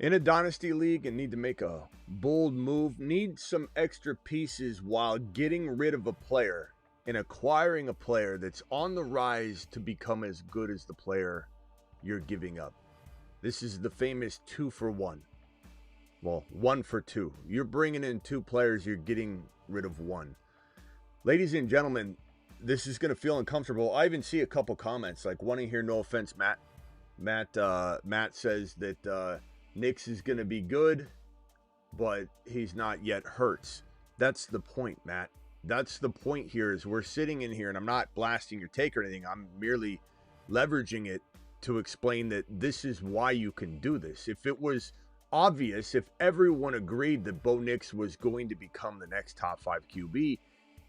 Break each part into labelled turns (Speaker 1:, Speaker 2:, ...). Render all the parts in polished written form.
Speaker 1: in a Dynasty league and need to make a bold move, need some extra pieces while getting rid of a player and acquiring a player that's on the rise to become as good as the player you're giving up. This is the famous 2 for 1. Well, 1 for 2. You're bringing in 2 players, you're getting rid of 1. Ladies and gentlemen, this is going to feel uncomfortable. I even see a couple comments like wanting to hear no offense, Matt. Matt says that Nix is going to be good, but he's not yet Hurts. That's the point, Matt. That's the point here is we're sitting in here, and I'm not blasting your take or anything. I'm merely leveraging it to explain that this is why you can do this. If it was obvious, if everyone agreed that Bo Nix was going to become the next top 5 QB,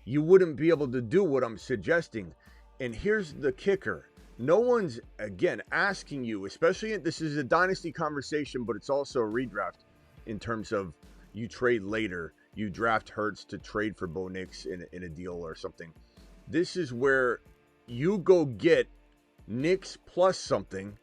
Speaker 1: you wouldn't be able to do what I'm suggesting. And here's the kicker. No one's, again, asking you, especially, this is a Dynasty conversation, but it's also a redraft in terms of you trade later. You draft Hurts to trade for Bo Nix in a deal or something. This is where you go get Nix plus something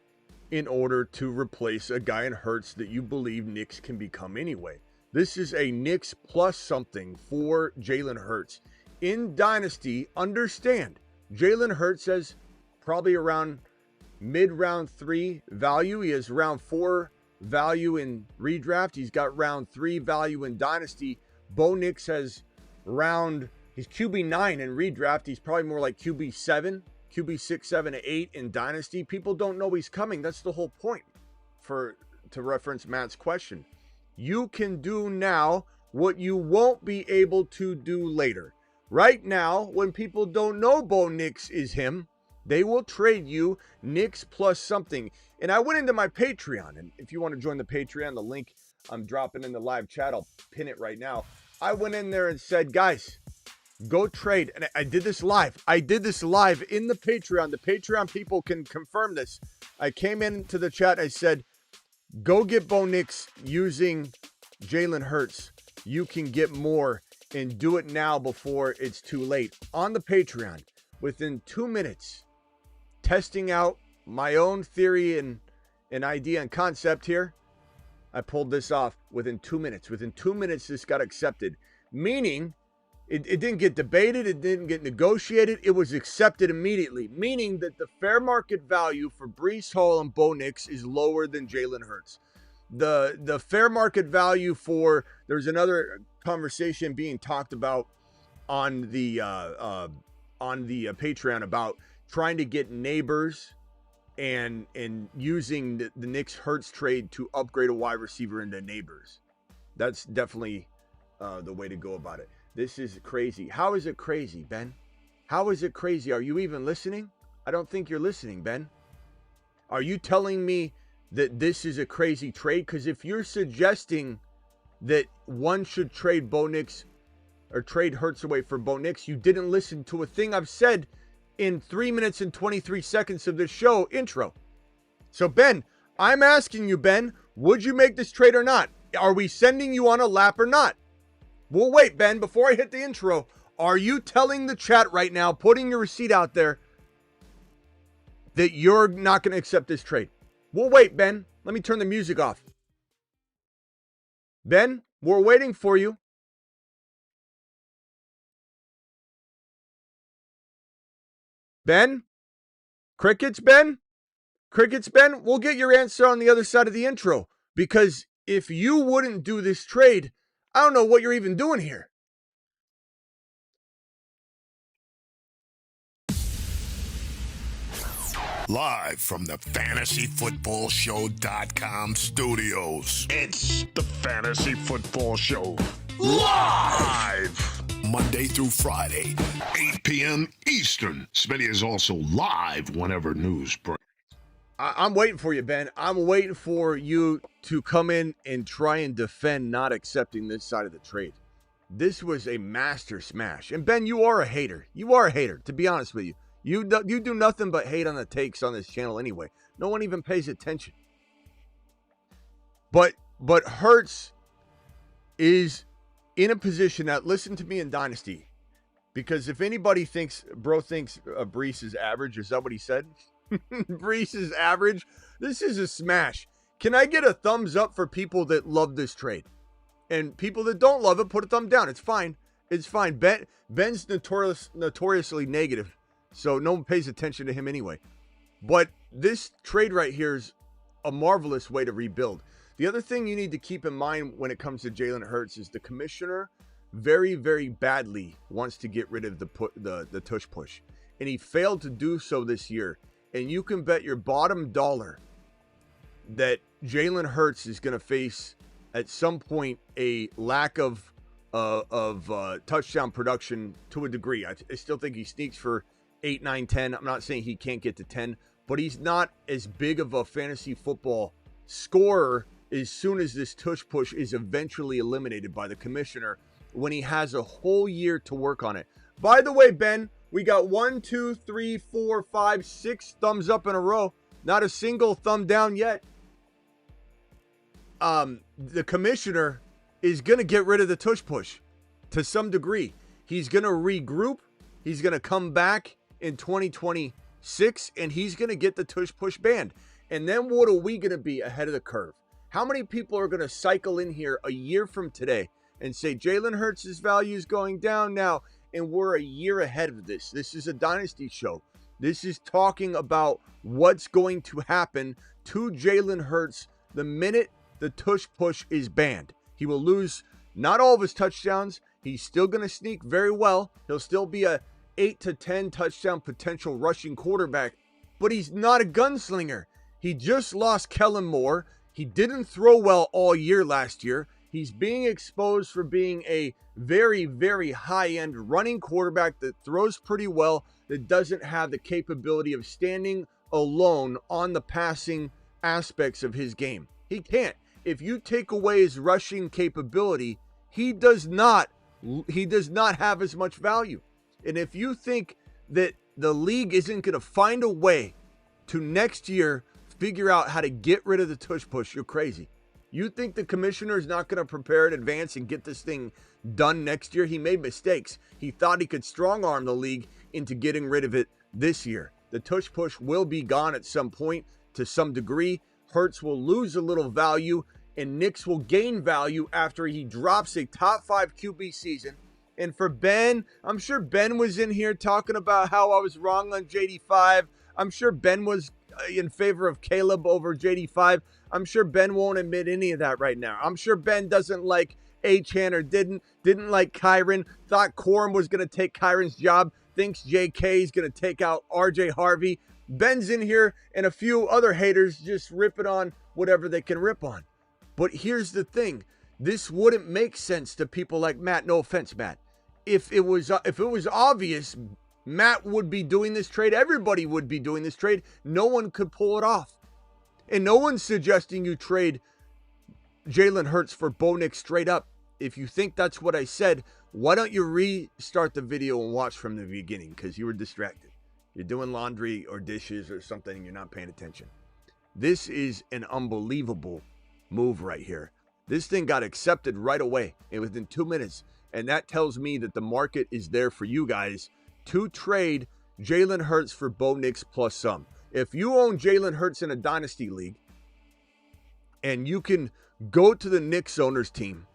Speaker 1: in order to replace a guy in Hurts that you believe Nix can become anyway. This is a Nix plus something for Jalen Hurts. In Dynasty, understand, Jalen Hurts has probably around mid-round 3 value. He has round 4 value in redraft. He's got round 3 value in Dynasty. Bo Nix has he's QB 9 in redraft. He's probably more like QB 7, QB 6, 7, 8 in Dynasty. People don't know he's coming. That's the whole point. To reference Matt's question, you can do now what you won't be able to do later. Right now, when people don't know Bo Nix is him, they will trade you Nix plus something. And I went into my Patreon, and if you want to join the Patreon, the link I'm dropping in the live chat, I'll pin it right now. I went in there and said, guys, go trade. And I did this live. I did this live in the Patreon. The Patreon people can confirm this. I came into the chat. I said, go get Bo Nix using Jalen Hurts. You can get more and do it now before it's too late. On the Patreon, within 2 minutes, testing out my own theory and an idea and concept here, I pulled this off within 2 minutes. Within 2 minutes, this got accepted. Meaning, it didn't get debated. It didn't get negotiated. It was accepted immediately. Meaning that the fair market value for Breece Hall and Bo Nix is lower than Jalen Hurts. The fair market value for, there's another conversation being talked about on the Patreon about trying to get neighbors and using the Nix Hurts trade to upgrade a wide receiver into neighbors. That's definitely the way to go about it. This is crazy. How is it crazy, Ben? How is it crazy? Are you even listening? I don't think you're listening, Ben. Are you telling me that this is a crazy trade? Because if you're suggesting that one should trade Bo Nix or trade Hurts away for Bo Nix, you didn't listen to a thing I've said in 3 minutes and 23 seconds of the show intro. So, Ben, I'm asking you, Ben, would you make this trade or not? Are we sending you on a lap or not? We'll wait, Ben, before I hit the intro. Are you telling the chat right now, putting your receipt out there, that you're not going to accept this trade? We'll wait, Ben. Let me turn the music off. Ben, we're waiting for you. Ben? Crickets, Ben? Crickets, Ben? We'll get your answer on the other side of the intro. Because if you wouldn't do this trade, I don't know what you're even doing here.
Speaker 2: Live from the FantasyFootballShow.com studios.
Speaker 3: It's the Fantasy Football Show.
Speaker 2: Live!
Speaker 3: Monday through Friday, 8 p.m. Eastern. Smitty is also live whenever news breaks.
Speaker 1: I'm waiting for you, Ben. I'm waiting for you to come in and try and defend not accepting this side of the trade. This was a master smash. And Ben, you are a hater. You are a hater, to be honest with you. You do nothing but hate on the takes on this channel anyway. No one even pays attention. But Hurts is in a position that, listen to me in Dynasty, because if anybody thinks Breece is average, is that what he said? Breece is average. This is a smash. Can I get a thumbs up for people that love this trade? And people that don't love it, put a thumb down. It's fine. It's fine. Ben's notoriously negative, so no one pays attention to him anyway. But this trade right here is a marvelous way to rebuild. The other thing you need to keep in mind when it comes to Jalen Hurts is the commissioner very, very badly wants to get rid of the tush push. And he failed to do so this year. And you can bet your bottom dollar that Jalen Hurts is going to face at some point a lack of touchdown production to a degree. I still think he sneaks for 8, 9, 10. I'm not saying he can't get to 10, but he's not as big of a fantasy football scorer as soon as this tush push is eventually eliminated by the commissioner when he has a whole year to work on it. By the way, Ben, we got 1, 2, 3, 4, 5, 6 thumbs up in a row. Not a single thumb down yet. The commissioner is going to get rid of the tush push to some degree. He's going to regroup. He's going to come back in 2026, and he's going to get the tush push banned. And then what are we going to be ahead of the curve? How many people are going to cycle in here a year from today and say Jalen Hurts' value is going down now, and we're a year ahead of this? This is a Dynasty show. This is talking about what's going to happen to Jalen Hurts the minute the tush push is banned. He will lose not all of his touchdowns. He's still going to sneak very well. He'll still be a 8 to 10 touchdown potential rushing quarterback, but he's not a gunslinger. He just lost Kellen Moore. He didn't throw well all year last year. He's being exposed for being a very, very high-end running quarterback that throws pretty well, that doesn't have the capability of standing alone on the passing aspects of his game. He can't. If you take away his rushing capability, he does not have as much value. And if you think that the league isn't going to find a way to next year figure out how to get rid of the tush push, you're crazy. You think the commissioner is not going to prepare in advance and get this thing done next year? He made mistakes. He thought he could strong arm the league into getting rid of it this year. The tush push will be gone at some point to some degree. Hurts will lose a little value, and Nix will gain value after he drops a top 5 QB season. And for Ben, I'm sure Ben was in here talking about how I was wrong on JD5. I'm sure Ben was in favor of Caleb over JD5. I'm sure Ben won't admit any of that right now. I'm sure Ben doesn't like Achane or didn't like Kyron, thought Corum was going to take Kyron's job, thinks JK is going to take out RJ Harvey. Ben's in here and a few other haters just ripping on whatever they can rip on. But here's the thing. This wouldn't make sense to people like Matt. No offense, Matt. If it was obvious, Matt would be doing this trade. Everybody would be doing this trade. No one could pull it off. And no one's suggesting you trade Jalen Hurts for Bo Nix straight up. If you think that's what I said, why don't you restart the video and watch from the beginning? Because you were distracted. You're doing laundry or dishes or something and you're not paying attention. This is an unbelievable move right here. This thing got accepted right away and within 2 minutes. And that tells me that the market is there for you guys to trade Jalen Hurts for Bo Nix plus some. If you own Jalen Hurts in a Dynasty league and you can go to the Knicks owners team,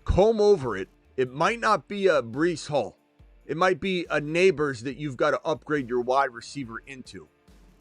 Speaker 1: comb over it, it might not be a Breece Hall. It might be a Neighbors that you've got to upgrade your wide receiver into.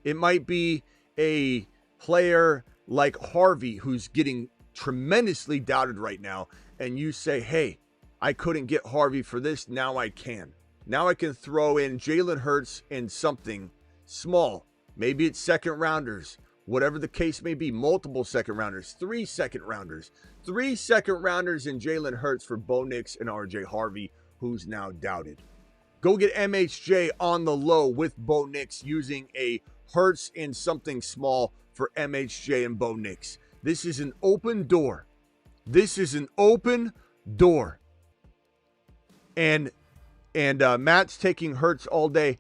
Speaker 1: It might be a player like Harvey who's getting tremendously doubted right now. And you say, hey, I couldn't get Harvey for this. Now I can. Now I can throw in Jalen Hurts and something small. Maybe it's second rounders, whatever the case may be, multiple second rounders, 3 second rounders, 3 second rounders in Jalen Hurts for Bo Nix and RJ Harvey, who's now doubted. Go get MHJ on the low with Bo Nix using a Hurts and something small for MHJ and Bo Nix. This is an open door. This is an open door. And Matt's taking Hurts all day.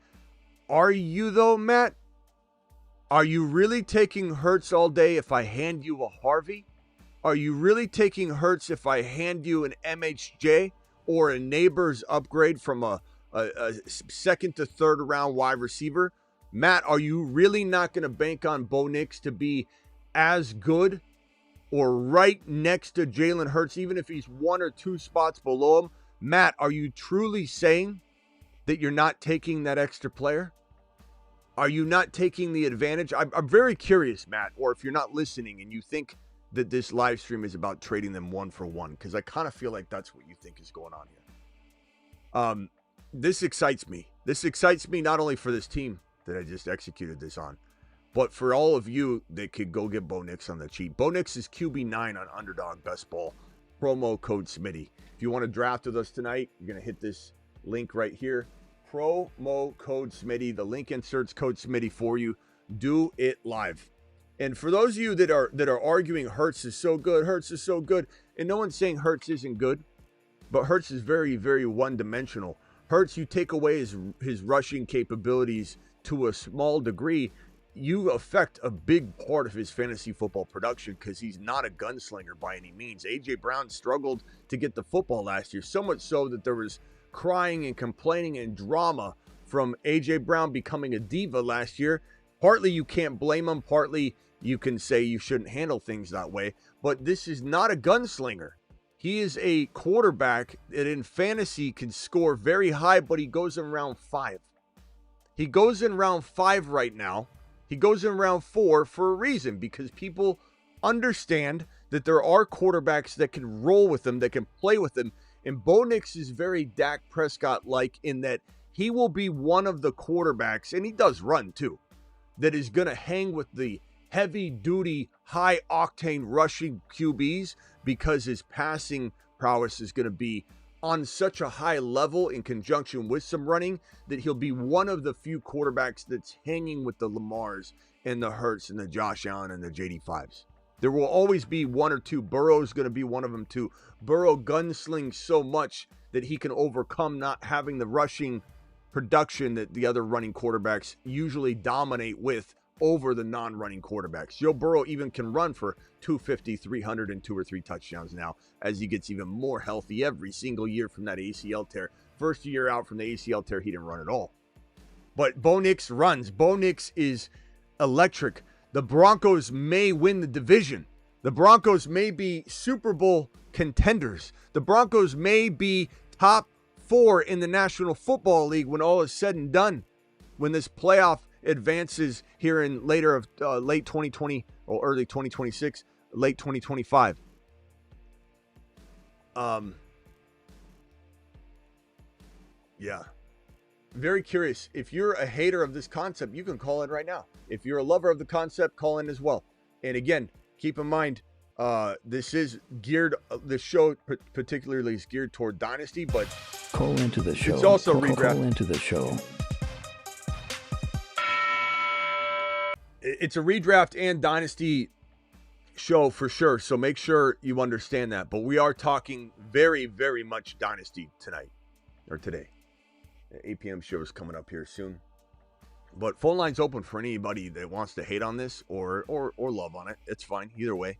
Speaker 1: Are you though, Matt? Are you really taking Hurts all day if I hand you a Harvey? Are you really taking Hurts if I hand you an MHJ or a Neighbors upgrade from a second to third round wide receiver? Matt, are you really not going to bank on Bo Nix to be as good or right next to Jalen Hurts, even if he's 1 or 2 spots below him, Matt, are you truly saying that you're not taking that extra player? Are you not taking the advantage? I'm very curious, Matt, or if you're not listening and you think that this live stream is about trading them 1 for 1, because I kind of feel like that's what you think is going on here. This excites me. This excites me not only for this team that I just executed this on, but for all of you that could go get Bo Nix on the cheap. Bo Nix is QB9 on Underdog Best Ball. Promo code Smitty. If you want to draft with us tonight, you're going to hit this link right here. Promo code Smitty. The link inserts code Smitty for you. Do it live. And for those of you that are arguing Hurts is so good, Hurts is so good, and no one's saying Hurts isn't good, but Hurts is very, very one-dimensional. Hurts, you take away his rushing capabilities to a small degree, you affect a big part of his fantasy football production because he's not a gunslinger by any means. A.J. Brown struggled to get the football last year, so much so that there was crying and complaining and drama from A.J. Brown becoming a diva last year. Partly you can't blame him, partly you can say you shouldn't handle things that way, but this is not a gunslinger. He is a quarterback that in fantasy can score very high, but he goes in round 5. He goes in round 5 right now. He goes in round 4 for a reason, because people understand that there are quarterbacks that can roll with him, that can play with him. And Bo Nix is very Dak Prescott-like in that he will be one of the quarterbacks, and he does run too, that is going to hang with the heavy-duty, high-octane rushing QBs because his passing prowess is going to be on such a high level in conjunction with some running that he'll be one of the few quarterbacks that's hanging with the Lamars and the Hurts and the Josh Allen and the JD5s. There will always be 1 or 2. Burrow's going to be one of them too. Burrow gunslings so much that he can overcome not having the rushing production that the other running quarterbacks usually dominate with over the non-running quarterbacks. Joe Burrow even can run for 250, 300, and 2 or 3 touchdowns now as he gets even more healthy every single year from that ACL tear. First year out from the ACL tear, he didn't run at all. But Bo Nix runs. Bo Nix is electric. The Broncos may win the division. The Broncos may be Super Bowl contenders. The Broncos may be top 4 in the National Football League when all is said and done. When this playoff advances here in late 2020 or early 2026, late 2025. Yeah. Very curious. If you're a hater of this concept, you can call in right now. If you're a lover of the concept, call in as well. And again, keep in mind, this is geared, this show particularly is geared toward Dynasty, but
Speaker 4: call into the show.
Speaker 1: It's also
Speaker 4: call
Speaker 1: redraft.
Speaker 4: into the show.
Speaker 1: It's a redraft and Dynasty show for sure, so make sure you understand that. But we are talking very, very much Dynasty tonight, or today. 8 p.m. show is coming up here soon. But phone line's open for anybody that wants to hate on this or love on it. It's fine, either way.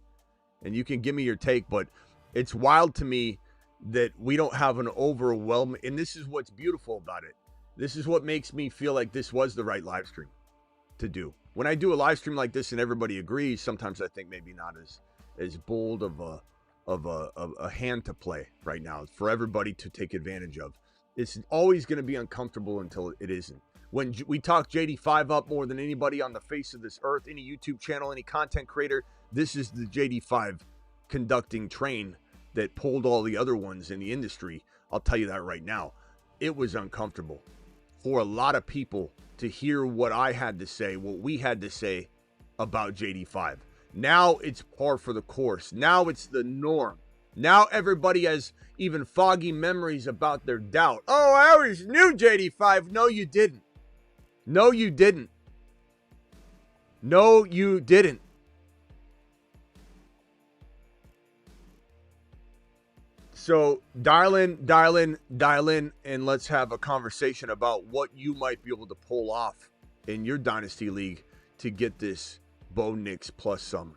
Speaker 1: And you can give me your take, but it's wild to me that we don't have an overwhelming, and this is what's beautiful about it. This is what makes me feel like this was the right live stream to do. When I do a live stream like this and everybody agrees, sometimes I think maybe not as bold of a hand to play right now for everybody to take advantage of. It's always going to be uncomfortable until it isn't. When we talk JD5 up more than anybody on the face of this earth, any YouTube channel, any content creator, this is the JD5 conducting train that pulled all the other ones in the industry. I'll tell you that right now. It was uncomfortable for a lot of people to hear what I had to say, what we had to say about JD5. Now it's par for the course. Now it's the norm. Now everybody has even foggy memories about their doubt. Oh, I always knew JD5. No, you didn't. No, you didn't. No, you didn't. So dial in, and let's have a conversation about what you might be able to pull off in your Dynasty League to get this Bo Nix plus some.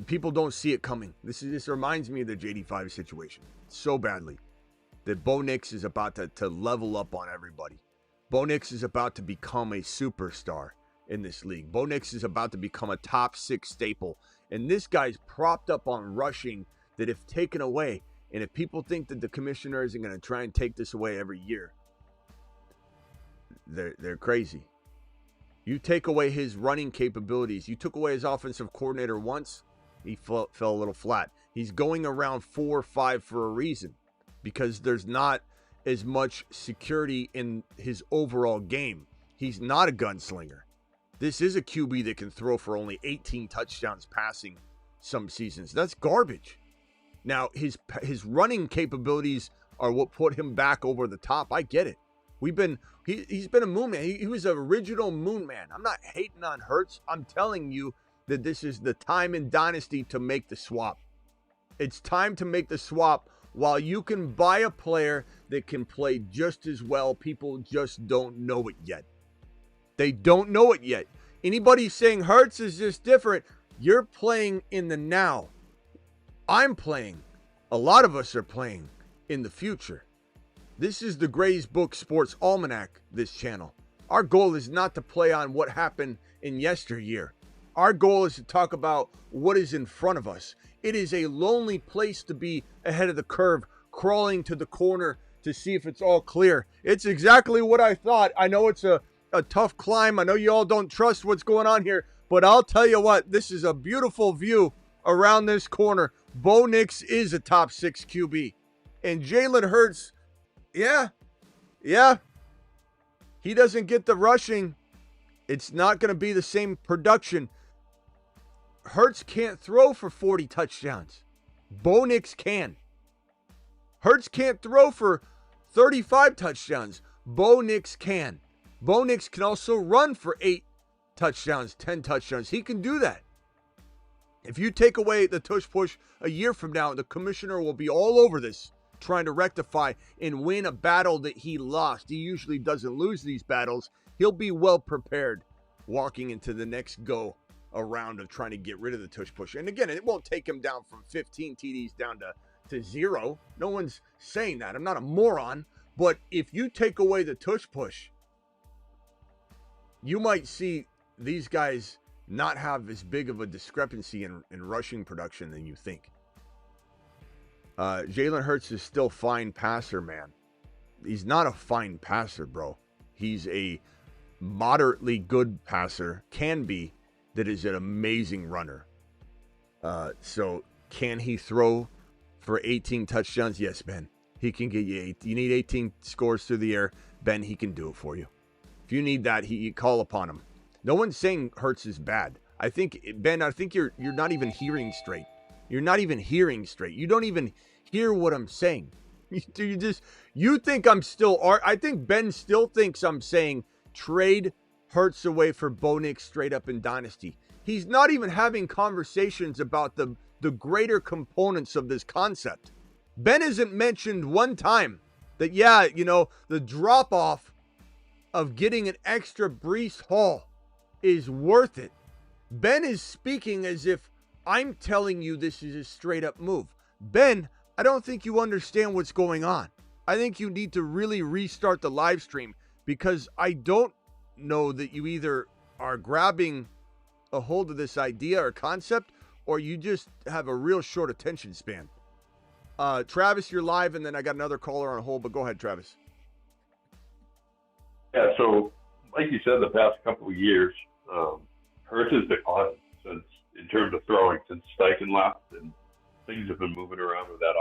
Speaker 1: People don't see it coming. This reminds me of the JD5 situation so badly that Bo Nix is about to level up on everybody. Bo Nix is about to become a superstar in this league. Bo Nix is about to become a top 6 staple And this guy's propped up on rushing that if taken away, and if people think that the commissioner isn't going to try and take this away every year, they're crazy. You take away his running capabilities. You took away his offensive coordinator once, he fell a little flat. He's going around 4 or 5 for a reason, because there's not as much security in his overall game. He's not a gunslinger. This is a QB that can throw for only 18 touchdowns passing some seasons. That's garbage. Now, his running capabilities are what put him back over the top. I get it. He's been a moon man. He was an original moon man. I'm not hating on Hurts. I'm telling you that this is the time in Dynasty to make the swap. It's time to make the swap while you can buy a player that can play just as well. People just don't know it yet. They don't know it yet. Anybody saying Hurts is just different, you're playing in the now. I'm playing. A lot of us are playing in the future. This is the Gray's Book Sports Almanac, this channel. Our goal is not to play on what happened in yesteryear. Our goal is to talk about what is in front of us. It is a lonely place to be ahead of the curve, crawling to the corner to see if it's all clear. It's exactly what I thought. I know it's a tough climb. I know you all don't trust what's going on here, but I'll tell you what, this is a beautiful view around this corner. Bo Nix is a top 6 QB. And Jalen Hurts, yeah, he doesn't get the rushing. It's not going to be the same production. Hurts can't throw for 40 touchdowns. Bo Nix can. Hurts can't throw for 35 touchdowns. Bo Nix can. Bo Nix can also run for 8 touchdowns, 10 touchdowns. He can do that. If you take away the tush push a year from now, the commissioner will be all over this, trying to rectify and win a battle that he lost. He usually doesn't lose these battles. He'll be well prepared walking into the next go around of trying to get rid of the tush push. And again, it won't take him down from 15 TDs down to 0. No one's saying that. I'm not a moron. But if you take away the tush push, you might see these guys not have as big of a discrepancy in rushing production than you think. Jalen Hurts is still fine passer, man. He's not a fine passer, bro. He's a moderately good passer, can be, that is an amazing runner. So can he throw for 18 touchdowns? Yes, Ben. He can get you 8. You need 18 scores through the air. Ben, he can do it for you. If you need that, you call upon him. No one's saying Hurts is bad. I think, Ben, you're not even hearing straight. You're not even hearing straight. You don't even hear what I'm saying. You think I'm still, I think Ben still thinks I'm saying trade Hurts away for Bo Nix straight up in Dynasty. He's not even having conversations about the greater components of this concept. Ben hasn't mentioned one time that, yeah, the drop-off of getting an extra Breece Hall is worth it. Ben is speaking as if I'm telling you this is a straight-up move. Ben, I don't think you understand what's going on. I think you need to really restart the live stream, because I don't know that you either are grabbing a hold of this idea or concept, or you just have a real short attention span. Travis, you're live, and then I got another caller on hold, but go ahead, Travis.
Speaker 4: Yeah, so like you said, the past couple of years, Hurts has declined since, in terms of throwing, since Steichen left, and things have been moving around with that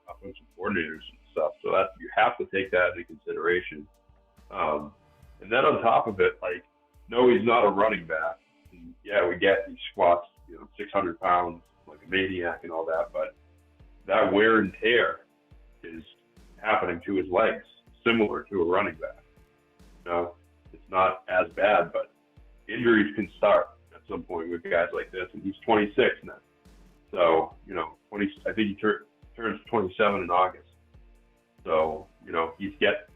Speaker 4: offensive coordinators and stuff. So that you have to take that into consideration. And then on top of it, no, he's not a running back. And yeah, we get he squats, 600 pounds like a maniac and all that, but that wear and tear is happening to his legs, similar to a running back. It's not as bad, but injuries can start at some point with guys like this, and he's 26 now. So, I think he turns 27 in August. So, he's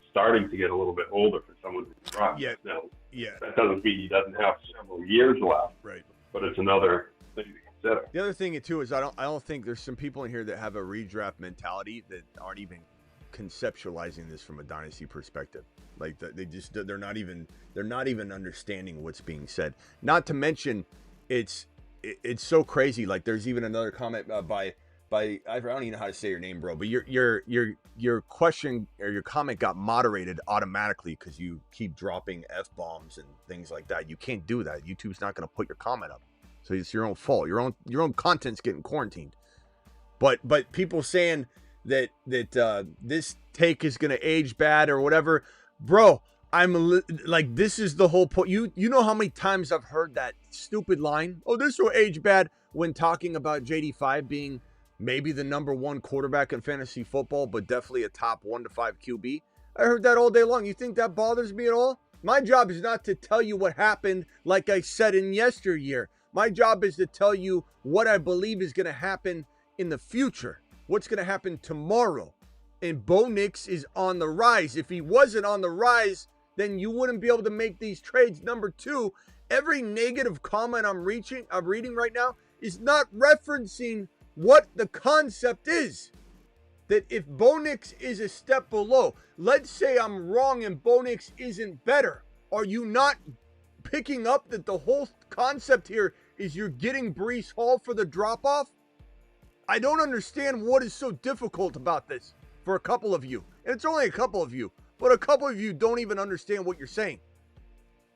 Speaker 4: starting to get a little bit older for someone who's runs.
Speaker 1: Yeah.
Speaker 4: Now,
Speaker 1: yeah.
Speaker 4: That doesn't mean he doesn't have several years left.
Speaker 1: Right.
Speaker 4: But it's another thing to consider.
Speaker 1: The other thing too is I don't think there's some people in here that have a redraft mentality that aren't even conceptualizing this from a dynasty perspective. They're not even understanding what's being said. Not to mention, it's it's so crazy. Like there's even another comment by I don't even know how to say your name, bro, but your question or your comment got moderated automatically because you keep dropping F-bombs and things like that. You can't do that. YouTube's not going to put your comment up. So it's your own fault. Your own content's getting quarantined. But people saying that this take is going to age bad or whatever, bro, I'm like, this is the whole point. You know how many times I've heard that stupid line? Oh, this will age bad, when talking about JD5 being maybe the #1 quarterback in fantasy football, but definitely a top 1 to 5 QB. I heard that all day long. You think that bothers me at all? My job is not to tell you what happened like I said in yesteryear. My job is to tell you what I believe is going to happen in the future. What's going to happen tomorrow. And Bo Nix is on the rise. If he wasn't on the rise, then you wouldn't be able to make these trades. Number 2, every negative comment I'm reading right now is not referencing what the concept is. That if Bo Nix is a step below, let's say I'm wrong and Bo Nix isn't better, are you not picking up that the whole concept here is you're getting Breece Hall for the drop-off? I don't understand what is so difficult about this for a couple of you. And it's only a couple of you, but a couple of you don't even understand what you're saying.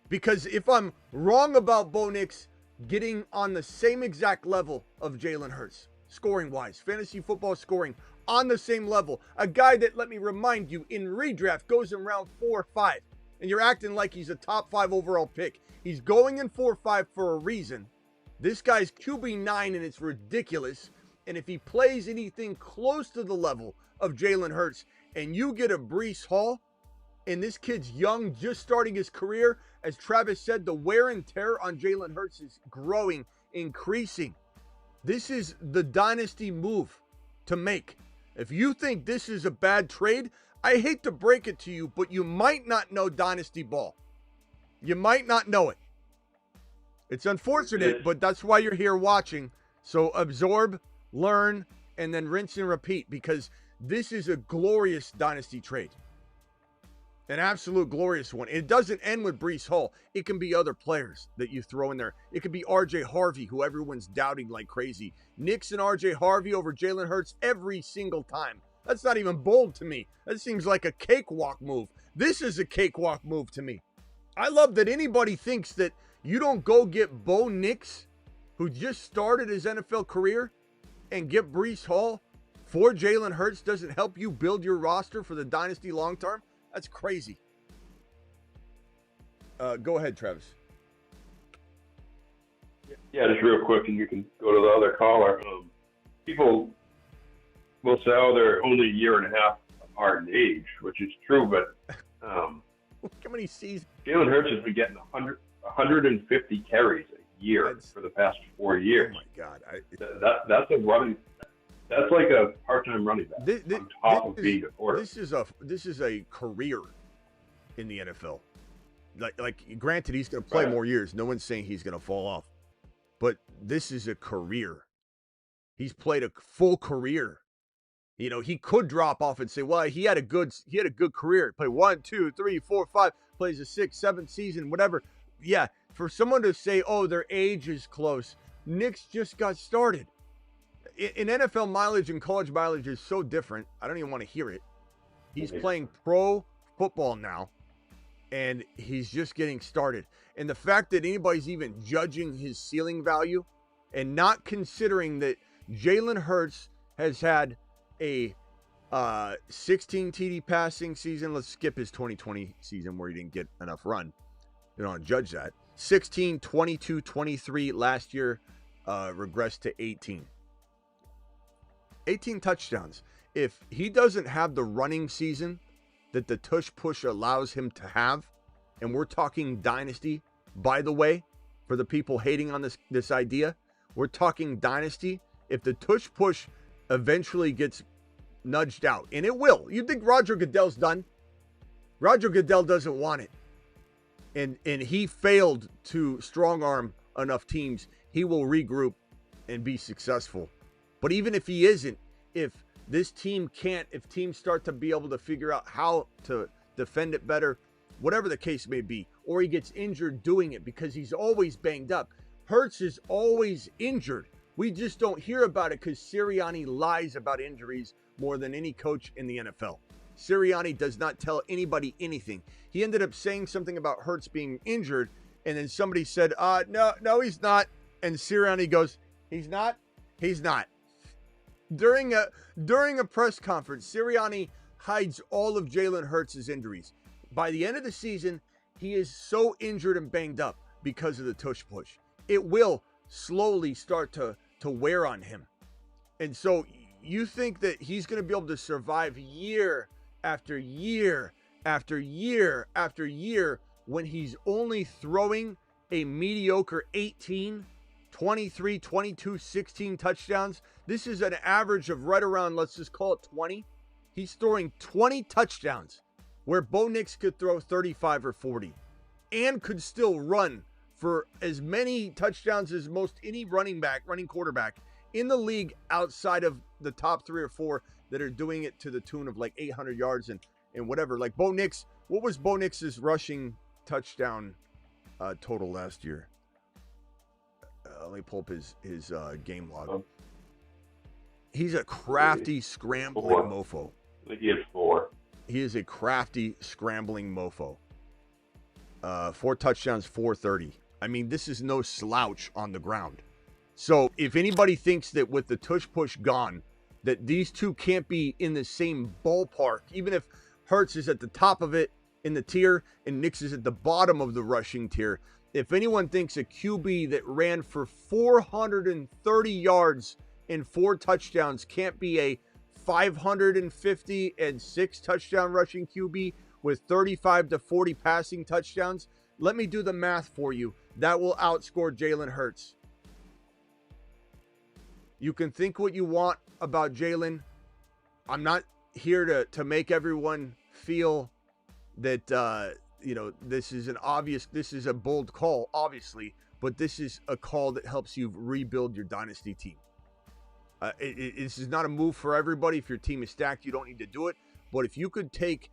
Speaker 1: Because if I'm wrong about Bo Nix getting on the same exact level of Jalen Hurts, scoring-wise, fantasy football scoring, on the same level. A guy that, let me remind you, in redraft goes in round 4 or 5. And you're acting like he's a top 5 overall pick. He's going in 4 or 5 for a reason. This guy's QB9 and it's ridiculous. And if he plays anything close to the level of Jalen Hurts and you get a Breece Hall and this kid's young, just starting his career, as Travis said, the wear and tear on Jalen Hurts is growing, increasing. This is the dynasty move to make. If you think this is a bad trade, I hate to break it to you, but you might not know dynasty ball. You might not know it. It's unfortunate, but that's why you're here watching. So absorb, learn, and then rinse and repeat, because this is a glorious dynasty trade. An absolute glorious one. It doesn't end with Breece Hall. It can be other players that you throw in there. It could be RJ Harvey, who everyone's doubting like crazy. Nix and RJ Harvey over Jalen Hurts every single time. That's not even bold to me. That seems like a cakewalk move. This is a cakewalk move to me. I love that anybody thinks that you don't go get Bo Nix, who just started his NFL career, and get Breece Hall for Jalen Hurts doesn't help you build your roster for the dynasty long term. That's crazy. Go ahead, Travis.
Speaker 4: Yeah, just real quick, and you can go to the other caller. People will say, oh, they're only a year and a half apart in age, which is true, but
Speaker 1: look how many seasons.
Speaker 4: Jalen Hurts has been getting 150 carries a year for the past 4 years.
Speaker 1: Oh my God,
Speaker 4: that's a running. That's like a part-time running back on top of being a quarterback.
Speaker 1: This is a career in the NFL. Like granted, he's going to play more years. No one's saying he's going to fall off, but this is a career. He's played a full career. You know, he could drop off and say, well, he had a good career. Play 1, 2, 3, 4, 5. Plays a 6, 7 season, whatever. Yeah, for someone to say, oh, their age is close. Nix just got started. In NFL mileage and college mileage is so different. I don't even want to hear it. He's playing pro football now, and he's just getting started. And the fact that anybody's even judging his ceiling value and not considering that Jalen Hurts has had a 16 TD passing season. Let's skip his 2020 season where he didn't get enough run. You don't judge that. 16, 22, 23 last year, regressed to 18. 18 touchdowns. If he doesn't have the running season that the tush push allows him to have, and we're talking dynasty, by the way, for the people hating on this idea, we're talking dynasty. If the tush push eventually gets nudged out, and it will. You think Roger Goodell's done? Roger Goodell doesn't want it. And he failed to strong arm enough teams. He will regroup and be successful. But even if he isn't, if this team can't, if teams start to be able to figure out how to defend it better, whatever the case may be, or he gets injured doing it because he's always banged up. Hurts is always injured. We just don't hear about it because Sirianni lies about injuries more than any coach in the NFL. Sirianni does not tell anybody anything. He ended up saying something about Hurts being injured, and then somebody said, no, he's not. And Sirianni goes, he's not? He's not. During a press conference, Sirianni hides all of Jalen Hurts' injuries. By the end of the season, he is so injured and banged up because of the tush push. It will slowly start to wear on him. And so you think that he's going to be able to survive year after year after year after year when he's only throwing a mediocre 18, 23, 22, 16 touchdowns? This is an average of right around, let's just call it 20. He's throwing 20 touchdowns where Bo Nix could throw 35 or 40 and could still run for as many touchdowns as most any running quarterback in the league outside of the top 3 or 4 that are doing it to the tune of like 800 yards and whatever. Like Bo Nix, what was Bo Nix's rushing touchdown total last year? Let me pull up his game log. He's a crafty, scrambling mofo.
Speaker 4: I think he had 4.
Speaker 1: He is a crafty, scrambling mofo. 4 touchdowns, 430. I mean, this is no slouch on the ground. So if anybody thinks that with the tush push gone, that these two can't be in the same ballpark, even if Hurts is at the top of it in the tier and Nix is at the bottom of the rushing tier, if anyone thinks a QB that ran for 430 yards and 4 touchdowns can't be a 556 touchdown rushing QB with 35 to 40 passing touchdowns, let me do the math for you. That will outscore Jalen Hurts. You can think what you want about Jalen. I'm not here to make everyone feel that, this is a bold call, obviously, but this is a call that helps you rebuild your dynasty team. This is not a move for everybody. If your team is stacked, you don't need to do it. But if you could take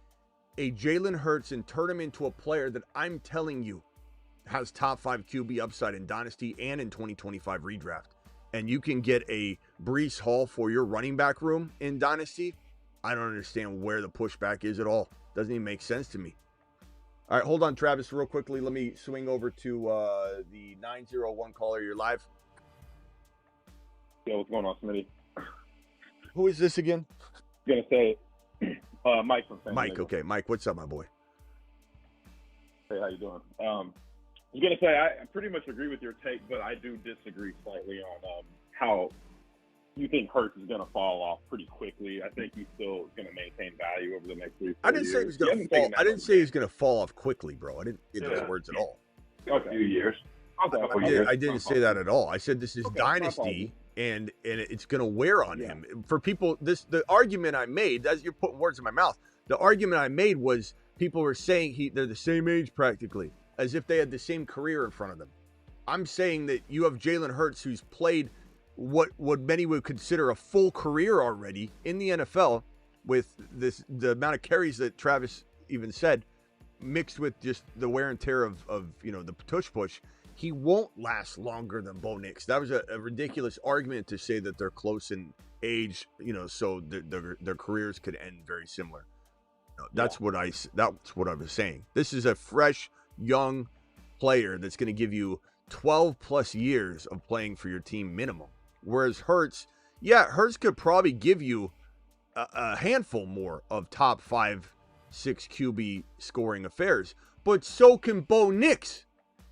Speaker 1: a Jalen Hurts and turn him into a player that I'm telling you has top 5 QB upside in dynasty and in 2025 redraft, and you can get a Breece Hall for your running back room in dynasty, I don't understand where the pushback is at all. Doesn't even make sense to me. All right, hold on, Travis, real quickly. Let me swing over to the 901 caller. You're live.
Speaker 5: Yeah, what's going on, Smitty?
Speaker 1: Who is this again?
Speaker 5: I'm gonna say Mike from San
Speaker 1: Mike.
Speaker 5: Diego.
Speaker 1: Okay, Mike. What's up, my boy?
Speaker 5: Hey, how you doing? I was gonna say I pretty much agree with your take, but I do disagree slightly on how you think Hurts is gonna fall off pretty quickly. I think he's still gonna maintain value over the next 3-4 years.
Speaker 1: I didn't say he was gonna fall. I didn't say he was gonna fall off quickly, bro. I didn't get those words at all.
Speaker 5: Okay.
Speaker 4: A few years.
Speaker 5: Okay.
Speaker 1: I didn't say that at all. I said this is dynasty, and it's going to wear on him. For people, the argument I made, as you're putting words in my mouth, the argument I made was people were saying they're the same age practically, as if they had the same career in front of them. I'm saying that you have Jalen Hurts, who's played what many would consider a full career already in the NFL, with the amount of carries that Travis even said, mixed with just the wear and tear of the tush push. He won't last longer than Bo Nix. That was a ridiculous argument to say that they're close in age, so their careers could end very similar. That's what I was saying. This is a fresh, young player that's going to give you 12 plus years of playing for your team minimum. Whereas Hurts could probably give you a handful more of top 5, 6 QB scoring affairs, but so can Bo Nix.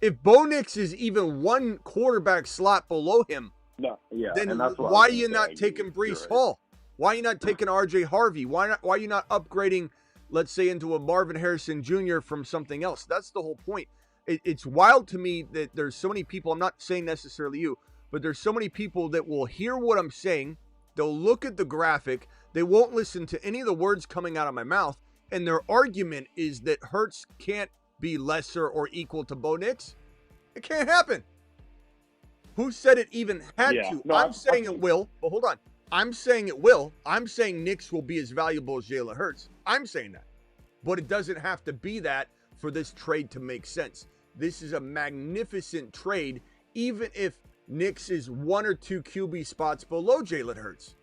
Speaker 1: If Bo Nix is even one quarterback slot below him, then why are you not taking Breece Hall? Why are you not taking RJ Harvey? Why are you not upgrading, let's say, into a Marvin Harrison Jr. from something else? That's the whole point. It's wild to me that there's so many people, I'm not saying necessarily you, but there's so many people that will hear what I'm saying. They'll look at the graphic. They won't listen to any of the words coming out of my mouth. And their argument is that Hurts can't be lesser or equal to Bo Nix. It can't happen. Who said it even had to? No, I'm saying it will, but hold on. I'm saying it will. I'm saying Nix will be as valuable as Jalen Hurts. I'm saying that. But it doesn't have to be that for this trade to make sense. This is a magnificent trade even if Nix is 1 or 2 QB spots below Jalen Hurts.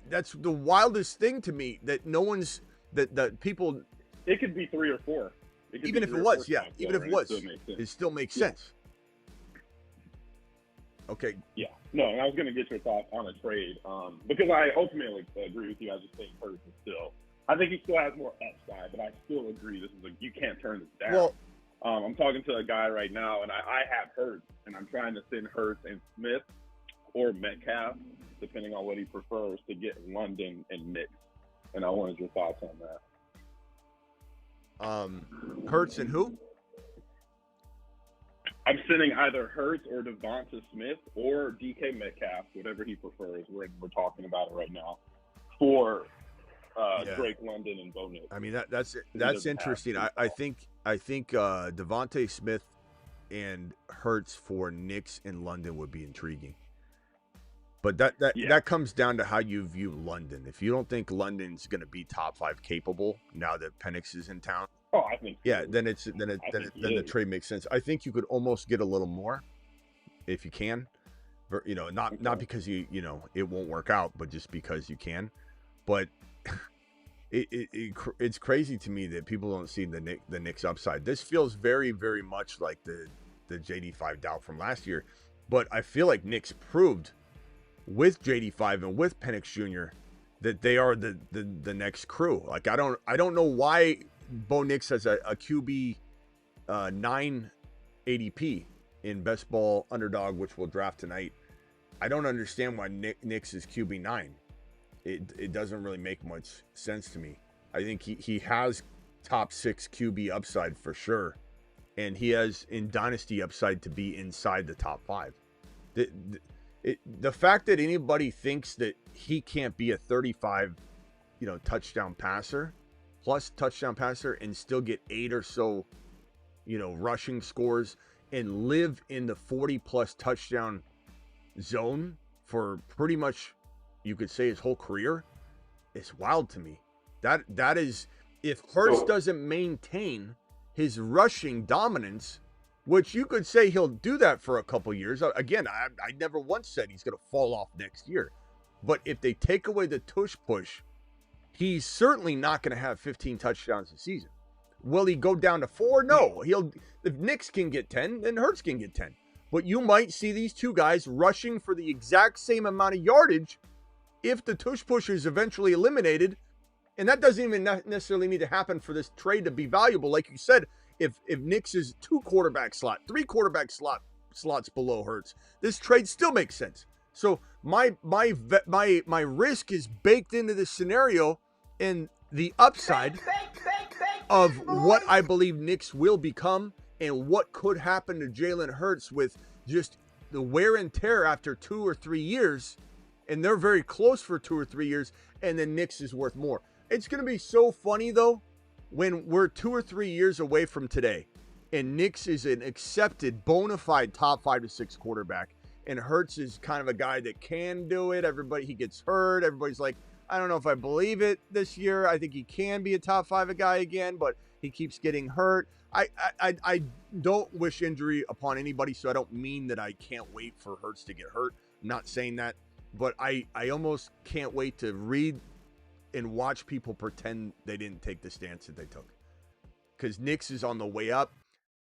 Speaker 1: That's the wildest thing to me, that no one's that people.
Speaker 5: It could be 3 or 4.
Speaker 1: Even if it was, yeah. Even if it was, it still makes sense. Okay.
Speaker 5: Yeah. No, and I was going to get your thoughts on a trade because I ultimately agree with you. I just think Hurts is still. I think he still has more upside, but I still agree you can't turn this down.
Speaker 1: Well,
Speaker 5: I'm talking to a guy right now, and I have Hurts, and I'm trying to send Hurts and Smith or Metcalf, depending on what he prefers, to get London and Nix. And I wanted your thoughts on that.
Speaker 1: Hurts and who?
Speaker 5: I'm sending either Hurts or Devonta Smith or DK Metcalf, whatever he prefers. We're talking about it right now, for Drake London and Bo Nix.
Speaker 1: I mean, that's interesting. I think Devonta Smith and Hurts for Nix and London would be intriguing. But that comes down to how you view London. If you don't think London's going to be top 5 capable now that Penix is in town,
Speaker 5: I think
Speaker 1: then the trade makes sense. I think you could almost get a little more if you can, not because it won't work out, but just because you can. But it's crazy to me that people don't see the Knicks upside. This feels very, very much like the JD5 doubt from last year, but I feel like Knicks proved with JD5 and with Penix Jr. that they are the next crew. Like I don't know why Bo Nix has a QB 9 ADP in Best Ball Underdog, which we'll draft tonight. I don't understand why Nix is QB 9. It doesn't really make much sense to me. I think he has top 6 QB upside for sure, and he has in Dynasty upside to be inside the top 5. The fact that anybody thinks that he can't be a 35, touchdown passer, plus touchdown passer, and still get 8 or so, rushing scores and live in the 40+ touchdown zone for pretty much, you could say, his whole career, is wild to me. That is, if Hurts doesn't maintain his rushing dominance, which you could say he'll do that for a couple years. Again, I never once said he's going to fall off next year. But if they take away the tush push, he's certainly not going to have 15 touchdowns a season. Will he go down to 4? No. If Nix can get 10, then Hurts can get 10. But you might see these two guys rushing for the exact same amount of yardage if the tush push is eventually eliminated. And that doesn't even necessarily need to happen for this trade to be valuable. Like you said, if Nix is 2 quarterback slot, 3 quarterback slots below Hurts, this trade still makes sense. So my risk is baked into this scenario, and the upside of what I believe Nix will become and what could happen to Jalen Hurts with just the wear and tear after 2 or 3 years, and they're very close for 2 or 3 years, and then Nix is worth more. It's going to be so funny, though, when we're 2 or 3 years away from today, and Nix is an accepted, bona fide top 5 to 6 quarterback, and Hurts is kind of a guy that can do it. He gets hurt. Everybody's like, I don't know if I believe it this year. I think he can be a top 5 guy again, but he keeps getting hurt. I don't wish injury upon anybody, so I don't mean that I can't wait for Hurts to get hurt. I'm not saying that, but I almost can't wait to read and watch people pretend they didn't take the stance that they took. Because Nix is on the way up.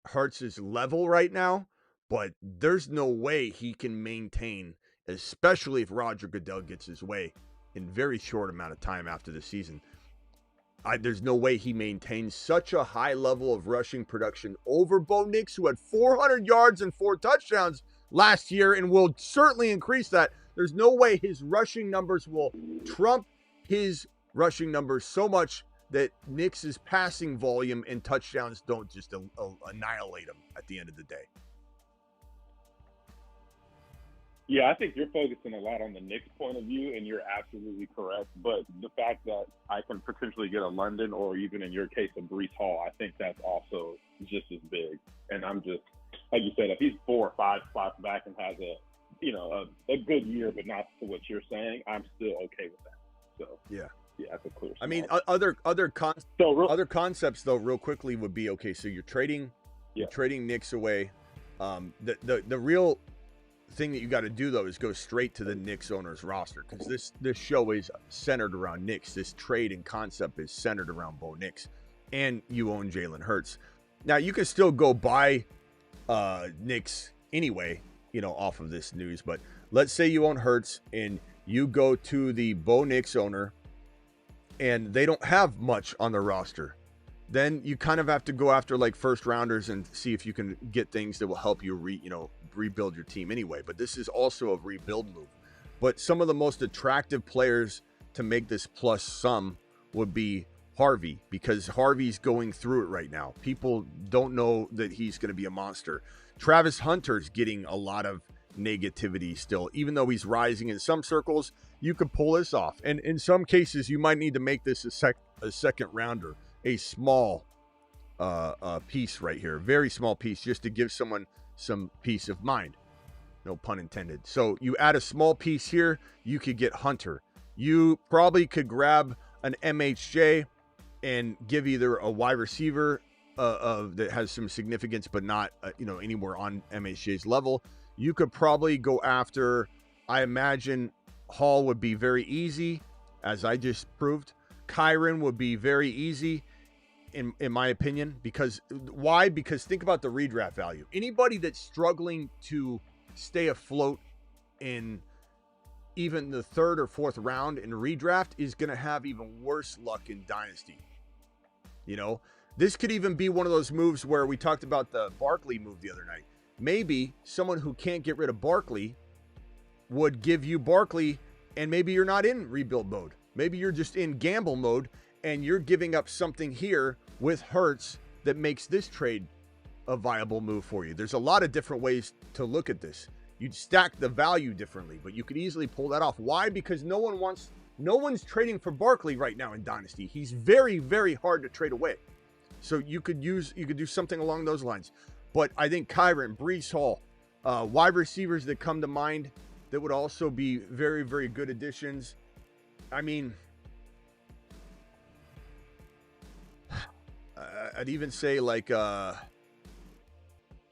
Speaker 1: Hurts is level right now, but there's no way he can maintain, especially if Roger Goodell gets his way in very short amount of time after the season. There's no way he maintains such a high level of rushing production over Bo Nix, who had 400 yards and 4 touchdowns last year and will certainly increase that. There's no way his rushing numbers will trump his rushing numbers so much that Nix's passing volume and touchdowns don't just annihilate him at the end of the day.
Speaker 5: Yeah, I think you're focusing a lot on the Knicks point of view, and you're absolutely correct. But the fact that I can potentially get a London, or even in your case, a Breece Hall, I think that's also just as big. And I'm just, like you said, if he's 4 or 5 spots back and has a good year, but not to what you're saying, I'm still okay with that. So yeah, that's a clear.
Speaker 1: I mean, other concepts though, real quickly, would be okay. So you're trading Nix away. The real thing that you got to do though is go straight to the Knicks owner's roster, because this show is centered around Knicks. This trade and concept is centered around Bo Nix, and you own Jalen Hurts. Now you can still go buy Nix anyway, you know, off of this news. But let's say you own Hurts and you go to the Bo Nix owner, and they don't have much on their roster. Then you kind of have to go after like first rounders and see if you can get things that will help you rebuild your team anyway. But this is also a rebuild move. But some of the most attractive players to make this plus sum would be Harvey, because Harvey's going through it right now. People don't know that he's going to be a monster. Travis Hunter's getting a lot of negativity still, even though he's rising in some circles. You could pull this off, and in some cases you might need to make this a second rounder, a small piece right here, very small piece, just to give someone some peace of mind, no pun intended. So you add a small piece here, you could get Hunter. You probably could grab an MHJ and give either a wide receiver that has some significance but not anywhere on MHJ's level. You could probably go after, I imagine Hall would be very easy, as I just proved. Kyron would be very easy in my opinion. Because why? Because think about the redraft value. Anybody that's struggling to stay afloat in even the third or fourth round in redraft is going to have even worse luck in Dynasty. You know, this could even be one of those moves where we talked about the Barkley move the other night. Maybe someone who can't get rid of Barkley would give you Barkley, and maybe you're not in rebuild mode. Maybe you're just in gamble mode, and you're giving up something here with Hurts that makes this trade a viable move for you. There's a lot of different ways to look at this. You'd stack the value differently, but you could easily pull that off. Why? Because no one's trading for Barkley right now in Dynasty. He's very, very hard to trade away. So you could do something along those lines. But I think Kyron, Breece Hall, wide receivers that come to mind that would also be very, very good additions. I mean, I'd even say like trying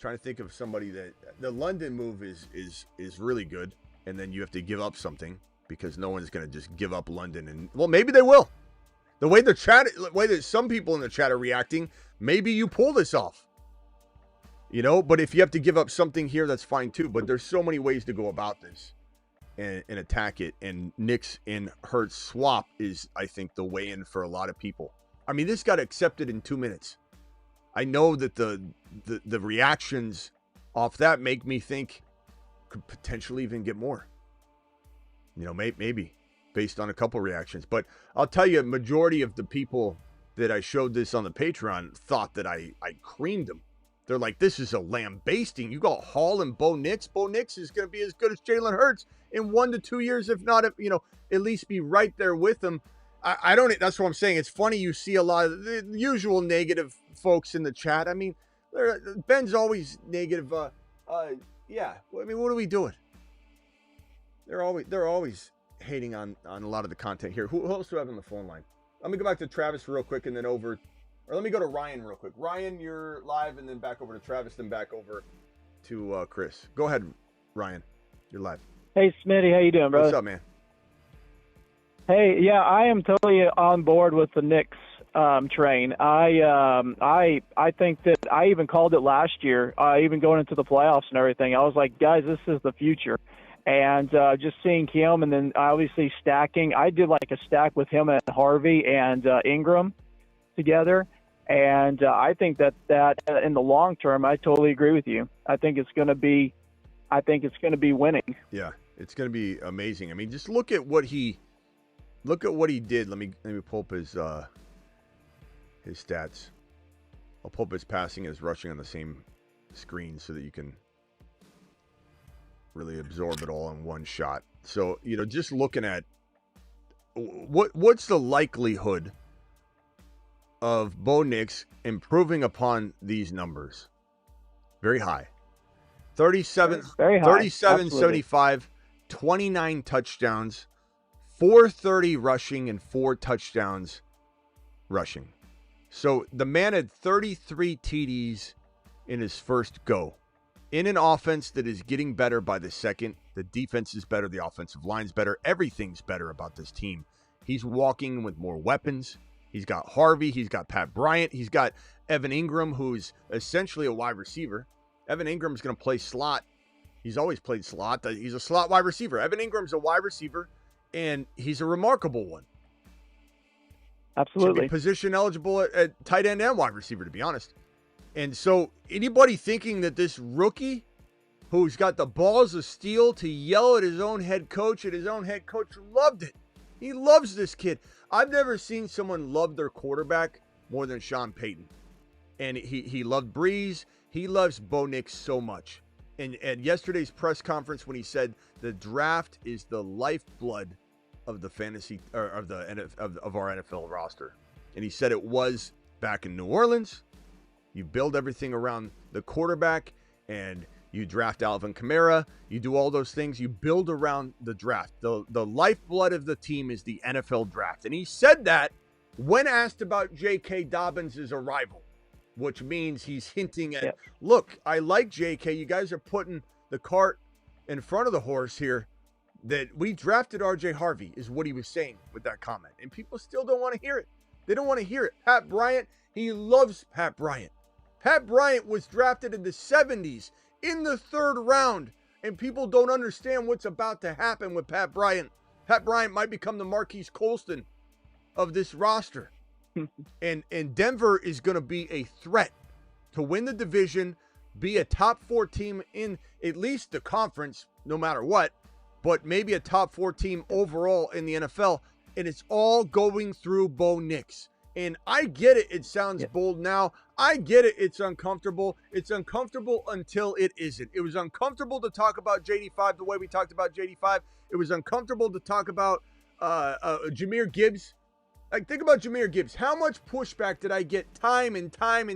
Speaker 1: to think of somebody that the London move is really good, and then you have to give up something because no one's going to just give up London. And well, maybe they will. The way that some people in the chat are reacting, maybe you pull this off. You know, but if you have to give up something here, that's fine too. But there's so many ways to go about this and attack it. And Nix and Hurts swap is, I think, the way in for a lot of people. I mean, this got accepted in 2 minutes. I know that the reactions off that make me think could potentially even get more. You know, maybe based on a couple reactions. But I'll tell you, a majority of the people that I showed this on the Patreon thought that I creamed them. They're like, this is a lambasting. You got Hall and Bo Nix. Bo Nix is going to be as good as Jalen Hurts in 1 to 2 years, if not, at least be right there with him. I don't. That's what I'm saying. It's funny you see a lot of the usual negative folks in the chat. I mean, Ben's always negative. Yeah. I mean, what are we doing? They're always hating on a lot of the content here. Who else do I have on the phone line? Let me go back to Travis real quick, and then over. Or let me go to Ryan real quick. Ryan, you're live, and then back over to Travis, then back over to Chris. Go ahead, Ryan. You're live.
Speaker 6: Hey, Smitty. How you doing, brother?
Speaker 1: What's up, man?
Speaker 6: Hey, yeah, I am totally on board with the Knicks train. I think that I even called it last year, even going into the playoffs and everything. I was like, guys, this is the future. And just seeing him, and then obviously stacking. I did like a stack with him and Harvey and Ingram together. And I think that in the long term, I totally agree with you. I think it's going to be winning.
Speaker 1: Yeah, it's going to be amazing. I mean, just look at what he did. Let me pull up his stats. I'll pull up his passing and his rushing on the same screen so that you can really absorb it all in one shot. So, just looking at what's the likelihood of Bo Nix improving upon these numbers? Very high. 37-75, 29 touchdowns, 430 rushing, and 4 touchdowns rushing. So the man had 33 TDs in his first go in an offense that is getting better by the second. The defense is better. The offensive line's better. Everything's better about this team. He's walking with more weapons. He's got Harvey. He's got Pat Bryant. He's got Evan Ingram, who's essentially a wide receiver. Evan Ingram's going to play slot. He's always played slot. He's a slot wide receiver. Evan Ingram's a wide receiver, and he's a remarkable one.
Speaker 6: Absolutely.
Speaker 1: Should be position eligible at tight end and wide receiver, to be honest. And so anybody thinking that this rookie who's got the balls of steel to yell at his own head coach, and his own head coach loved it. He loves this kid. I've never seen someone love their quarterback more than Sean Payton. And he loved Breeze. He loves Bo Nix so much. And at yesterday's press conference, when he said the draft is the lifeblood of the fantasy or of our NFL roster, and he said it was back in New Orleans. You build everything around the quarterback, and you draft Alvin Kamara. You do all those things. You build around the draft. The lifeblood of the team is the NFL draft. And he said that when asked about J.K. Dobbins' arrival, which means he's hinting at, look, I like J.K. You guys are putting the cart in front of the horse here. That we drafted R.J. Harvey is what he was saying with that comment. And people still don't want to hear it. They don't want to hear it. Pat Bryant, he loves Pat Bryant. Pat Bryant was drafted in the 70s in the 3rd round. And people don't understand what's about to happen with Pat Bryant. Pat Bryant might become the Marquise Colston of this roster. And Denver is going to be a threat to win the division, be a top 4 team in at least the conference, no matter what, but maybe a top 4 team overall in the NFL. And it's all going through Bo Nix. And I get it. It sounds bold now. I get it. It's uncomfortable. It's uncomfortable until it isn't. It was uncomfortable to talk about JD5 the way we talked about JD5. It was uncomfortable to talk about Jahmyr Gibbs. Like, think about Jahmyr Gibbs. How much pushback did I get time and time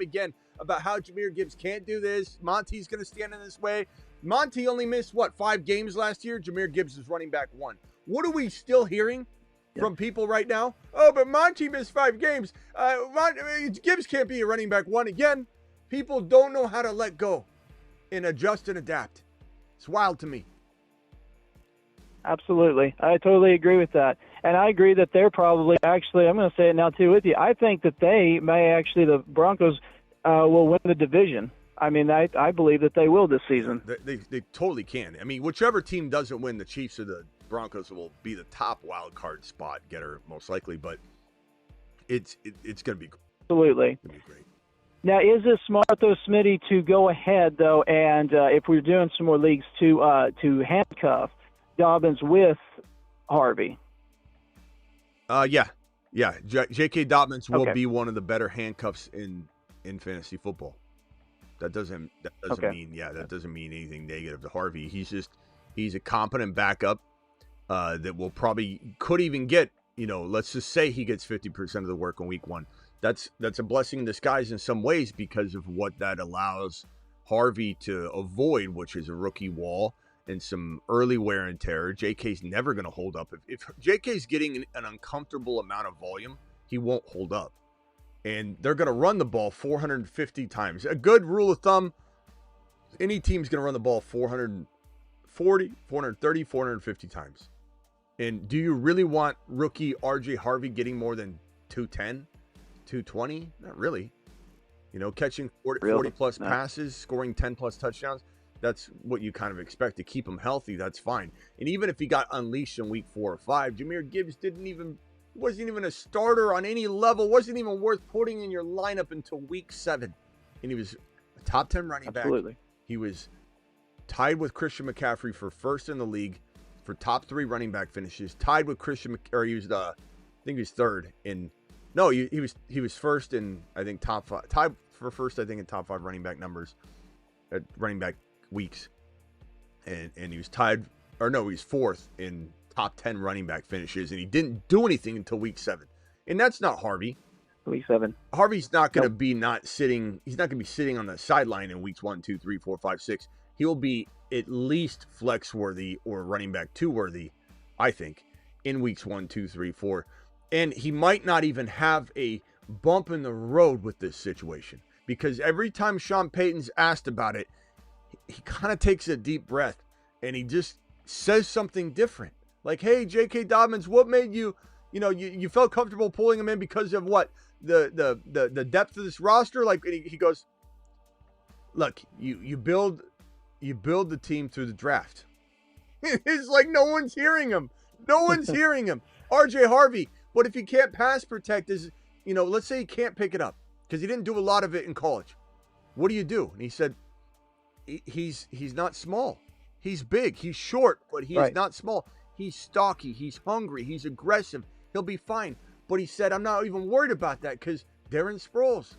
Speaker 1: again about how Jahmyr Gibbs can't do this? Monty's going to stand in this way. Monty only missed, 5 games last year? Jahmyr Gibbs is running back 1. What are we still hearing from people right now? Oh, but Monty missed 5 games. Gibbs can't be a running back 1 again. People don't know how to let go and adjust and adapt. It's wild to me.
Speaker 6: Absolutely. I totally agree with that. And I agree that they're probably actually, I'm going to say it now too with you, I think that the Broncos will win the division. I mean, I believe that they will this season.
Speaker 1: They totally can. I mean, whichever team doesn't win, the Chiefs or the Broncos will be the top wild card spot getter most likely, but it's going to be
Speaker 6: absolutely.
Speaker 1: It's going to be great.
Speaker 6: Now, is it smart though, Smitty, to go ahead though, and if we're doing some more leagues to handcuff Dobbins with Harvey?
Speaker 1: Yeah. J.K. Dobbins will be one of the better handcuffs in fantasy football. That doesn't mean anything negative to Harvey. He's a competent backup that could even get, let's just say he gets 50% of the work in week 1. That's a blessing in disguise in some ways because of what that allows Harvey to avoid, which is a rookie wall and some early wear and tear. JK's never going to hold up. If JK's getting an uncomfortable amount of volume, he won't hold up. And they're going to run the ball 450 times. A good rule of thumb, any team's going to run the ball 440, 430, 450 times. And do you really want rookie RJ Harvey getting more than 210, 220? Not really. Catching 40 plus passes, scoring 10 plus touchdowns. That's what you kind of expect to keep him healthy. That's fine. And even if he got unleashed in week 4 or 5, Jahmyr Gibbs wasn't even a starter on any level, wasn't even worth putting in your lineup until week 7. And he was a top 10 running back. He was tied with Christian McCaffrey for first in the league for top 3 running back finishes. Tied with he was I think he was third in. No, he was first in I think top 5. Tied for first I think in top 5 running back numbers at running back weeks. And he was tied, or no, he was 4th in top 10 running back finishes, and he didn't do anything until week 7. And that's not Harvey.
Speaker 6: Week 7.
Speaker 1: Harvey's not going to be sitting. He's not going to be sitting on the sideline in weeks 1, 2, 3, 4, 5, 6. He will be at least flex worthy or running back 2 worthy, I think, in weeks 1, 2, 3, 4. And he might not even have a bump in the road with this situation because every time Sean Payton's asked about it, he kind of takes a deep breath and he just says something different. Like, hey, J.K. Dobbins, what made you, you felt comfortable pulling him in because of what? The depth of this roster? Like, he goes, look, you build the team through the draft. It's like no one's hearing him. No one's hearing him. RJ Harvey, but if he can't pass protect, let's say he can't pick it up because he didn't do a lot of it in college. What do you do? And he said, he's not small. He's big. He's short, but he's not small. He's stocky. He's hungry. He's aggressive. He'll be fine. But he said, I'm not even worried about that because Darren Sproles.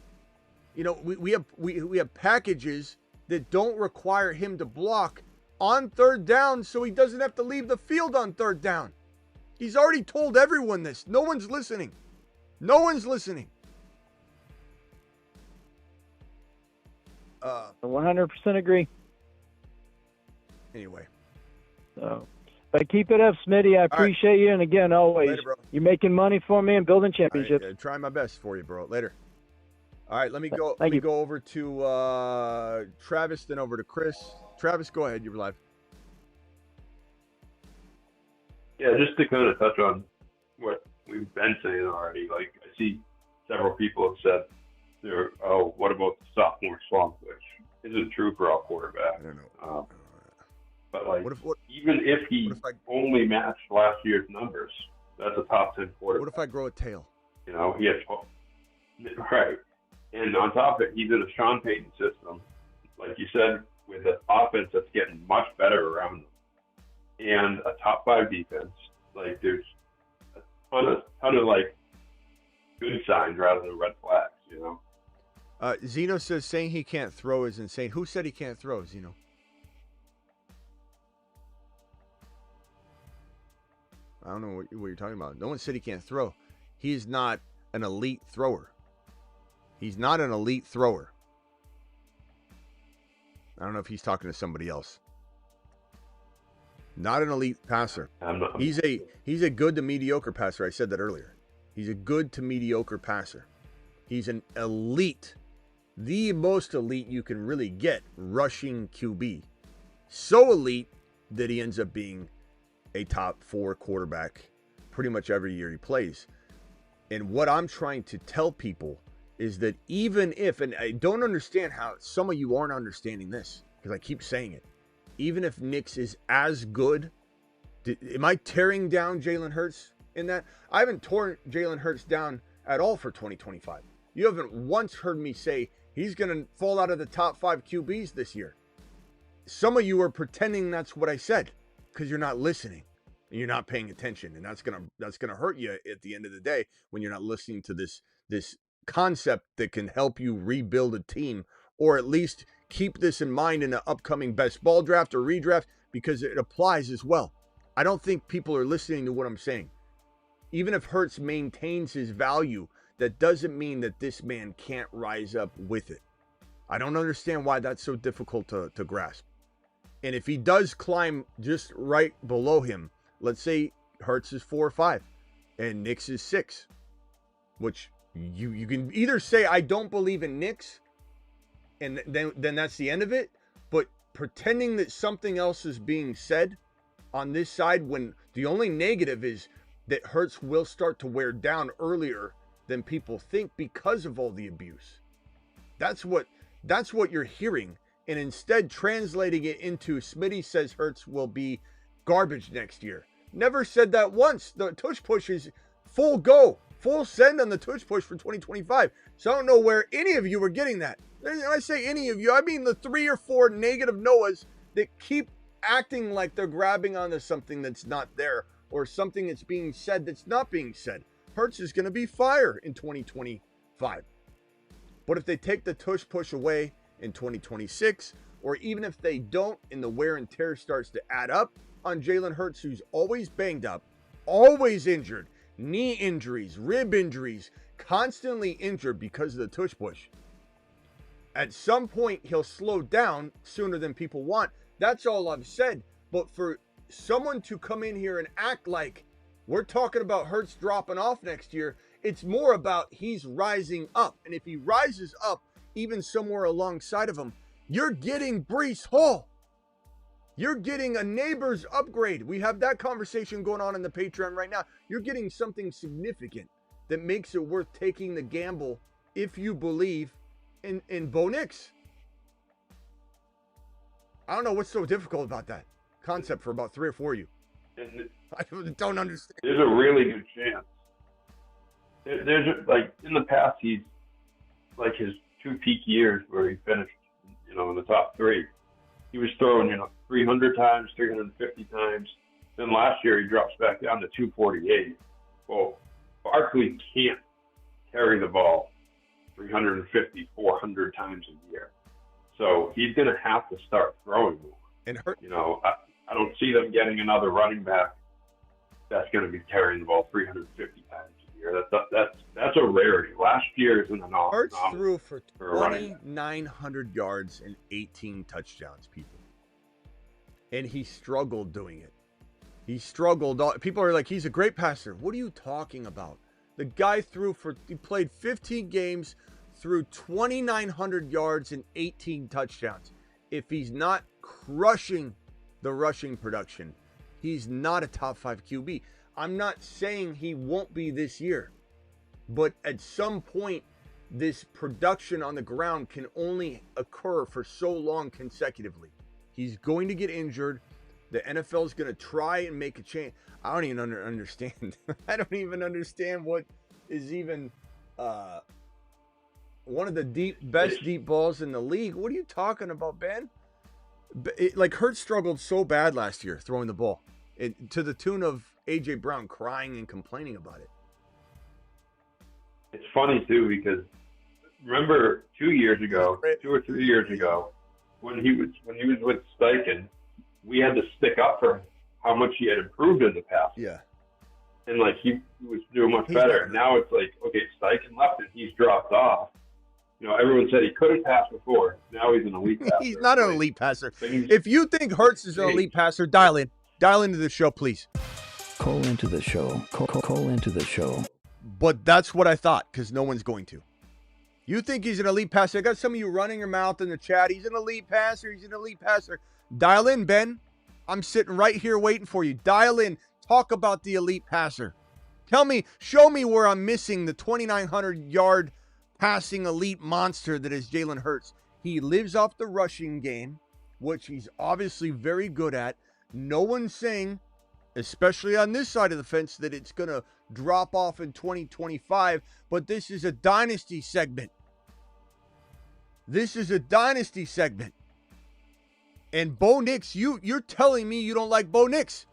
Speaker 1: We have packages that don't require him to block on third down so he doesn't have to leave the field on third down. He's already told everyone this. No one's listening. No one's listening.
Speaker 6: 100% agree.
Speaker 1: Anyway.
Speaker 6: So, but keep it up, Smitty. I appreciate you. And again, always,
Speaker 1: later, bro.
Speaker 6: You're making money for me and building championships.
Speaker 1: Right, trying my best for you, bro. Later. All right, let me go. Let me go over to Travis, then over to Chris. Travis, go ahead. You're live.
Speaker 4: Yeah, just to kind of touch on what we've been saying already. Like, I see several people have said, what about the sophomore slump, which isn't true for all quarterbacks.
Speaker 1: I don't know.
Speaker 4: But like, even if he only matched last year's numbers, that's a top 10 quarterback.
Speaker 1: What if I grow a tail?
Speaker 4: He has right. And on top of it, he's in a Sean Payton system, like you said, with an offense that's getting much better around him, and a top 5 defense. Like, there's a ton of like good signs rather than red flags.
Speaker 1: Zeno says saying he can't throw is insane. Who said he can't throw, Zeno? I don't know what you're talking about. No one said he can't throw. He is not an elite thrower. He's not an elite thrower. I don't know if he's talking to somebody else. Not an elite passer. He's a good to mediocre passer. I said that earlier. He's a good to mediocre passer. He's an elite, the most elite you can really get rushing QB. So elite that he ends up being a top 4 quarterback pretty much every year he plays. And what I'm trying to tell people is that even if, and I don't understand how some of you aren't understanding this because I keep saying it, even if Nix is as good, am I tearing down Jalen Hurts in that? I haven't torn Jalen Hurts down at all for 2025. You haven't once heard me say he's going to fall out of the top 5 QBs this year. Some of you are pretending that's what I said because you're not listening and you're not paying attention, and that's gonna hurt you at the end of the day when you're not listening to this concept that can help you rebuild a team, or at least keep this in mind in an upcoming best ball draft or redraft, because it applies as well. I don't think people are listening to what I'm saying. Even if Hurts maintains his value, that doesn't mean that this man can't rise up with it. I don't understand why that's so difficult to grasp. And if he does climb just right below him, let's say Hurts is 4 or 5 and Nix is 6, which you can either say, I don't believe in Nix, and then that's the end of it. But pretending that something else is being said on this side when the only negative is that Hurts will start to wear down earlier than people think because of all the abuse. That's what you're hearing. And instead translating it into Smitty says Hurts will be garbage next year. Never said that once. The Tush push is full go, full send on the Tush push for 2025. So I don't know where any of you were getting that. When I say any of you, I mean the 3 or 4 negative Noahs that keep acting like they're grabbing onto something that's not there, or something that's being said that's not being said. Hurts is going to be fire in 2025. But if they take the Tush push away in 2026, or even if they don't and the wear and tear starts to add up on Jalen Hurts, who's always banged up, always injured, knee injuries, rib injuries, constantly injured because of the Tush push. At some point, he'll slow down sooner than people want. That's all I've said. But for someone to come in here and act like we're talking about Hurts dropping off next year, it's more about he's rising up. And if he rises up, even somewhere alongside of him, You're getting Breece Hall. You're getting a neighbor's upgrade. We have that conversation going on in the Patreon right now. You're getting something significant that makes it worth taking the gamble if you believe in BO NIX. I don't know what's so difficult about that concept for about 3 or 4 of you. I don't understand.
Speaker 4: There's a really good chance. There's like in the past, he's like his 2 peak years where he finished, in the top 3. He was throwing, 300 times, 350 times. Then last year he drops back down to 248. Well, Barkley can't carry the ball 350, 400 times a year. So he's going to have to start throwing more.
Speaker 1: And
Speaker 4: I don't see them getting another running back that's going to be carrying the ball 350 times a year. That's a rarity. Last year is an anomaly.
Speaker 1: Hurts threw for 2,900 yards and 18 touchdowns, people. And he struggled doing it. He struggled. People are like, he's a great passer. What are you talking about? The guy he played 15 games, threw 2,900 yards and 18 touchdowns. If he's not crushing the rushing production, he's not a top 5 QB. I'm not saying he won't be this year, but at some point, this production on the ground can only occur for so long consecutively. He's going to get injured. The NFL is going to try and make a change. I don't even understand. I don't even understand what is even one of the best deep balls in the league. What are you talking about, Ben? Hurts struggled so bad last year throwing the ball, to the tune of A.J. Brown crying and complaining about it.
Speaker 4: It's funny, too, because remember 2 or 3 years ago, when he was with Steichen, we had to stick up for how much he had improved in the past.
Speaker 1: Yeah.
Speaker 4: And, he was doing much better. Now it's like, okay, Steichen left and he's dropped off. Everyone said he couldn't pass before. Now he's an elite passer.
Speaker 1: He's not an elite passer. If you think Hurts is an elite passer, dial in. Dial into the show, please.
Speaker 7: Call into the show. Call into the show.
Speaker 1: But that's what I thought, because no one's going to. You think he's an elite passer? I got some of you running your mouth in the chat. He's an elite passer. He's an elite passer. Dial in, Ben. I'm sitting right here waiting for you. Dial in. Talk about the elite passer. Show me where I'm missing the 2,900-yard passing elite monster that is Jalen Hurts. He lives off the rushing game, which he's obviously very good at. No one's saying, especially on this side of the fence, that it's going to drop off in 2025, but this is a dynasty segment. This is a dynasty segment. And BO NIX, you're telling me you don't like BO NIX.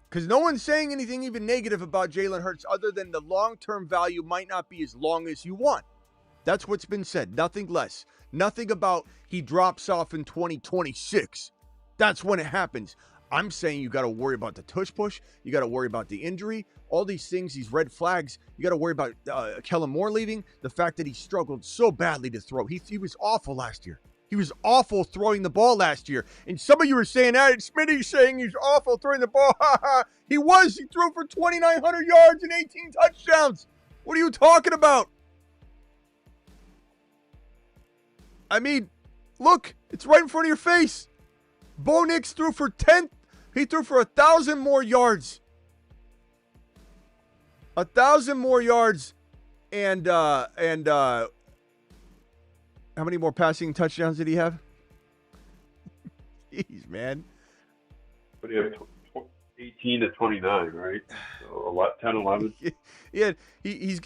Speaker 1: Because no one's saying anything even negative about Jalen Hurts other than the long-term value might not be as long as you want. That's what's been said. Nothing less. Nothing about he drops off in 2026. That's when it happens. I'm saying you got to worry about the tush push. You got to worry about the injury. All these things, these red flags. You got to worry about Kellen Moore leaving. The fact that he struggled so badly to throw. He was awful last year. He was awful throwing the ball last year. And some of you were saying that. Smitty saying he's awful throwing the ball. He was. He threw for 2,900 yards and 18 touchdowns. What are you talking about? I mean, look, it's right in front of your face. BO NIX threw for 10. He threw for 1,000 more yards. 1,000 more yards. And how many more passing touchdowns did he have? Jeez, man.
Speaker 4: But he had 18 to 29, right? So a lot, 10, 11.
Speaker 1: Yeah, he's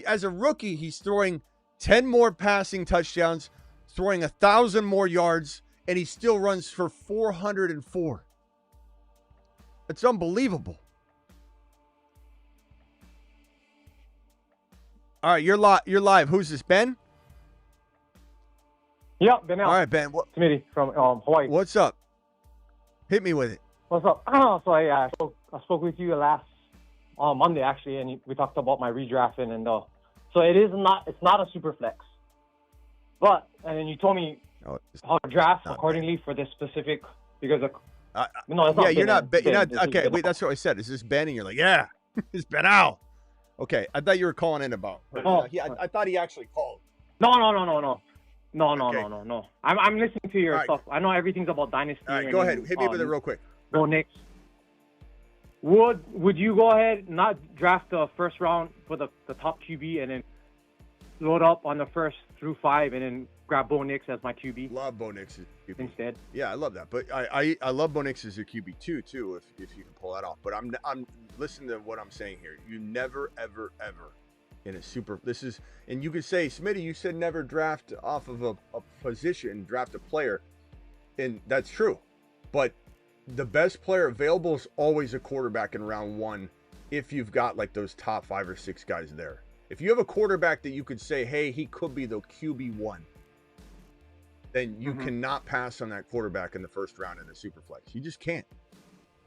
Speaker 1: as a rookie, he's throwing 10 more passing touchdowns, throwing 1,000 more yards, and he still runs for 404. It's unbelievable. All right, you're live. Who's this, Ben?
Speaker 8: Yeah, Ben.
Speaker 1: All right, Ben.
Speaker 8: Smitty from Hawaii.
Speaker 1: What's up? Hit me with it.
Speaker 8: What's up? So I spoke with you last Monday actually, and we talked about my redrafting and so it's not a super flex, and then you told me how to draft accordingly for this specific because no, it's not.
Speaker 1: Yeah, you're not. Okay, wait. That's what I said. Is this Ben? And you're like, yeah, it's Ben Al. Okay, I thought you were calling in about. I thought he actually called.
Speaker 8: No. No. I'm listening to your
Speaker 1: All right.
Speaker 8: stuff. I know everything's about Dynasty.
Speaker 1: All right, go ahead. Hit me with it real quick.
Speaker 8: BO NIX. Would you go ahead not draft the first round for the top QB and then load up on the 1st through 5 and then grab BO NIX as my QB?
Speaker 1: Love BO NIX as QB
Speaker 8: instead.
Speaker 1: Yeah, I love that. But I love BO NIX as your QB too, if you can pull that off. But I'm listen to what I'm saying here. You never, ever, ever in a super. This is, and you could say, Smitty, you said never draft off of a position, draft a player, and that's true. But the best player available is always a quarterback in round 1 if you've got like those top 5 or 6 guys there. If you have a quarterback that you could say, hey, he could be the QB1, then you cannot pass on that quarterback in the first round in a super flex. You just can't.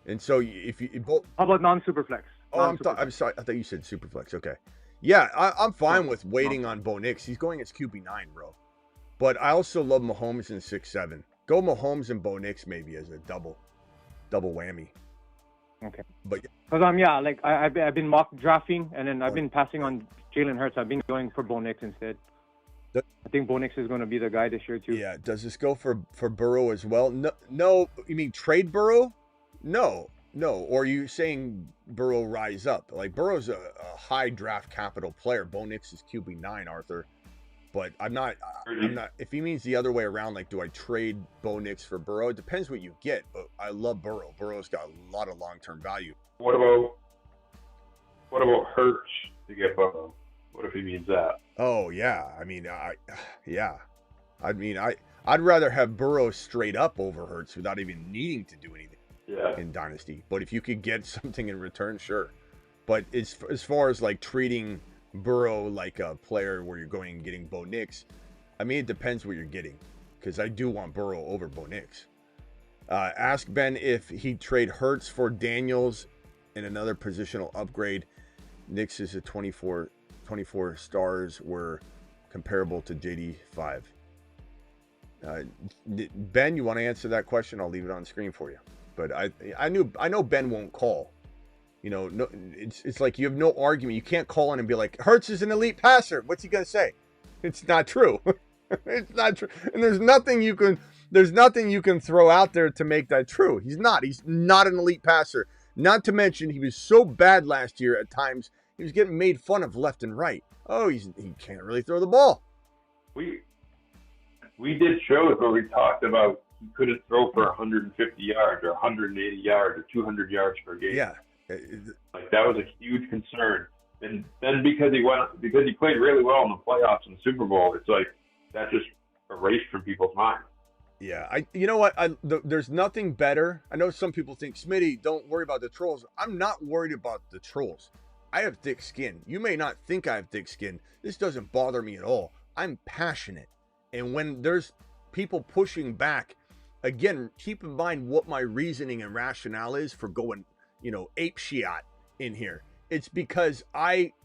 Speaker 1: And so if you both,
Speaker 8: how about non-super flex?
Speaker 1: I'm sorry. I thought you said super flex. Okay. Yeah, I'm fine with waiting on BO NIX. He's going as QB9, bro. But I also love Mahomes in 6-7. Go Mahomes and BO NIX maybe as a double whammy.
Speaker 8: Okay.
Speaker 1: But
Speaker 8: because like I've been mock drafting and then I've been passing on Jalen Hurts. I've been going for BO NIX instead. I think BO NIX is going to be the guy this year too.
Speaker 1: Yeah. Does this go for Burrow as well? No. You mean trade Burrow? No. Or are you saying Burrow rise up? Like Burrow's a high draft capital player. BO NIX is QB9, Arthur. But I'm not. If he means the other way around, like, do I trade BO NIX for Burrow? It depends what you get. But I love Burrow. Burrow's got a lot of long-term value.
Speaker 4: What about Hurts to get Burrow? What if he means that?
Speaker 1: Oh yeah. I mean, I'd rather have Burrow straight up over Hurts without even needing to do anything.
Speaker 4: Yeah.
Speaker 1: In Dynasty. But if you could get something in return, sure. But as far as like treating Burrow like a player where you're going and getting BO NIX, I mean, it depends what you're getting, because I do want Burrow over BO NIX. Ask Ben if he'd trade Hurts for Daniels in another positional upgrade. Nix is a 24 stars were comparable to JD5. Ben, you want to answer that question? I'll leave it on screen for you. But I know Ben won't call. You know, no, it's like you have no argument. You can't call in and be like, Hurts is an elite passer. What's he gonna say? It's not true. It's not true. And there's nothing you can throw out there to make that true. He's not an elite passer. Not to mention he was so bad last year at times he was getting made fun of left and right. Oh, he can't really throw the ball.
Speaker 4: We did shows where we talked about he couldn't throw for 150 yards or 180 yards or 200 yards per game.
Speaker 1: Yeah.
Speaker 4: Like that was a huge concern. And then because he played really well in the playoffs and the Super Bowl, it's like that just erased from people's minds.
Speaker 1: Yeah, you know what? There's nothing better. I know some people think, Smitty, don't worry about the trolls. I'm not worried about the trolls. I have thick skin. You may not think I have thick skin. This doesn't bother me at all. I'm passionate. And when there's people pushing back, again, keep in mind what my reasoning and rationale is for going, ape shit in here. It's because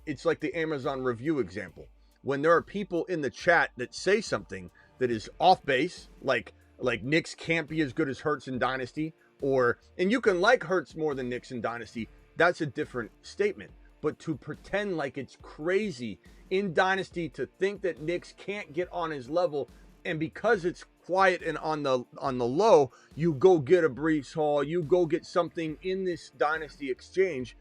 Speaker 1: it's like the Amazon review example. When there are people in the chat that say something that is off base, like Nix can't be as good as Hurts in Dynasty, and you can like Hurts more than Nix in Dynasty, that's a different statement. But to pretend like it's crazy in Dynasty to think that Nix can't get on his level, and because it's quiet and on the low, you go get a Brees Hall, you go get something in this Dynasty exchange,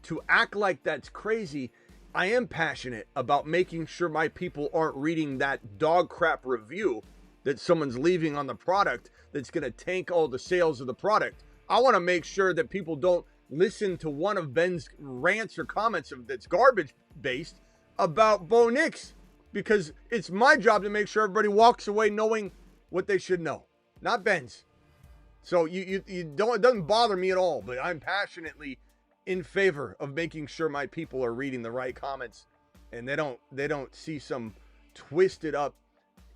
Speaker 1: to act like that's crazy. I am passionate about making sure my people aren't reading that dog crap review that someone's leaving on the product that's going to tank all the sales of the product. I want to make sure that people don't listen to one of Ben's rants or comments that's garbage based about BO NIX, because it's my job to make sure everybody walks away knowing what they should know, not Ben's. So you don't, it doesn't bother me at all, but I'm passionately in favor of making sure my people are reading the right comments and they don't see some twisted up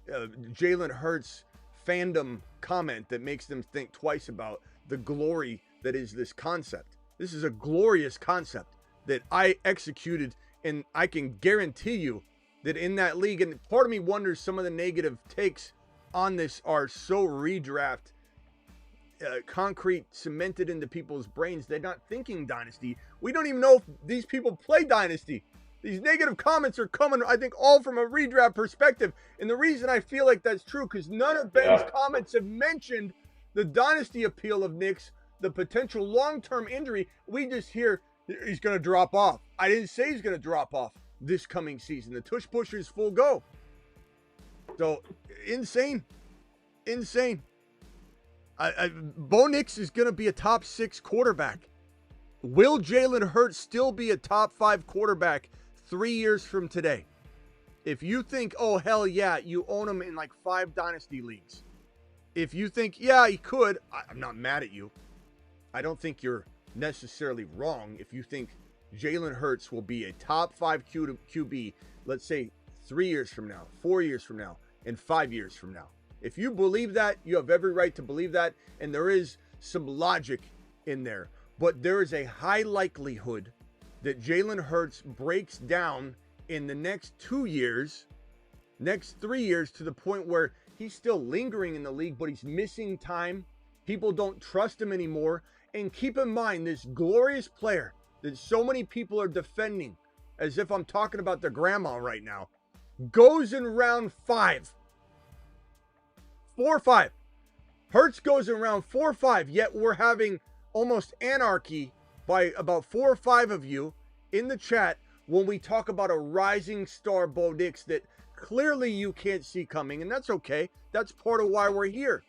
Speaker 1: Jalen Hurts fandom comment that makes them think twice about the glory that is this concept. This is a glorious concept that I executed, and I can guarantee you that in that league, and part of me wonders some of the negative takes on this are so redraft concrete, cemented into people's brains. They're not thinking Dynasty. We don't even know if these people play Dynasty. These negative comments are coming, I think, all from a redraft perspective. And the reason I feel like that's true, because none of Ben's comments have mentioned the dynasty appeal of Nix, the potential long-term injury. We just hear he's going to drop off. I didn't say he's going to drop off this coming season. The tush pusher is full go. So, insane. Insane. Bo Nix is going to be a top 6 quarterback. Will Jalen Hurts still be a top 5 quarterback 3 years from today? If you think, oh, hell yeah, you own him in like 5 dynasty leagues. If you think, yeah, he could, I'm not mad at you. I don't think you're necessarily wrong if you think Jalen Hurts will be a top 5 QB, let's say 3 years from now, 4 years from now, and 5 years from now. If you believe that, you have every right to believe that, and there is some logic in there. But there is a high likelihood that Jalen Hurts breaks down in the next 2 years, next 3 years, to the point where he's still lingering in the league, but he's missing time. People don't trust him anymore. And keep in mind, this glorious player that so many people are defending, as if I'm talking about their grandma right now, goes in round 5. 4 or 5. Hurts goes in round 4 or 5, yet we're having almost anarchy by about 4 or 5 of you in the chat when we talk about a rising star Bo Nix that clearly you can't see coming, and that's okay. That's part of why we're here,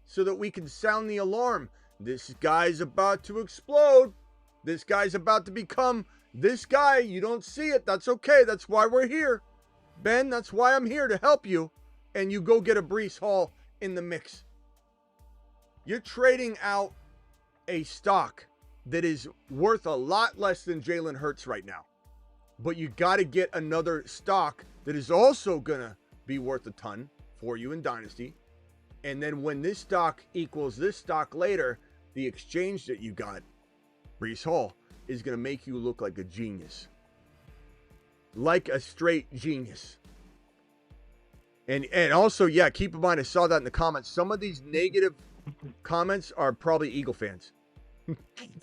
Speaker 1: so that we can sound the alarm. This guy's about to explode. This guy's about to become this guy. You don't see it. That's okay. That's why we're here. Ben, that's why I'm here, to help you. And you go get a Breece Hall in the mix. You're trading out a stock that is worth a lot less than Jalen Hurts right now. But you got to get another stock that is also going to be worth a ton for you in Dynasty. And then when this stock equals this stock later, the exchange that you got, Breece Hall, is going to make you look like a genius. Like a straight genius. And also, yeah, keep in mind, I saw that in the comments. Some of these negative comments are probably Eagle fans.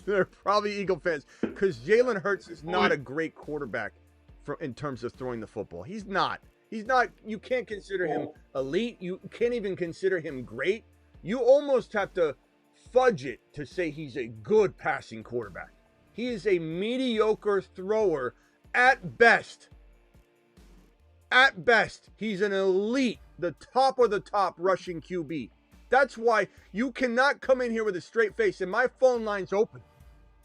Speaker 1: They're probably Eagle fans, because Jalen Hurts is not a great quarterback in terms of throwing the football. He's not. He's not. You can't consider him elite. You can't even consider him great. You almost have to fudge it to say he's a good passing quarterback. He is a mediocre thrower at best. At best, he's an elite, the top of the top rushing QB. That's why you cannot come in here with a straight face, and my phone line's open,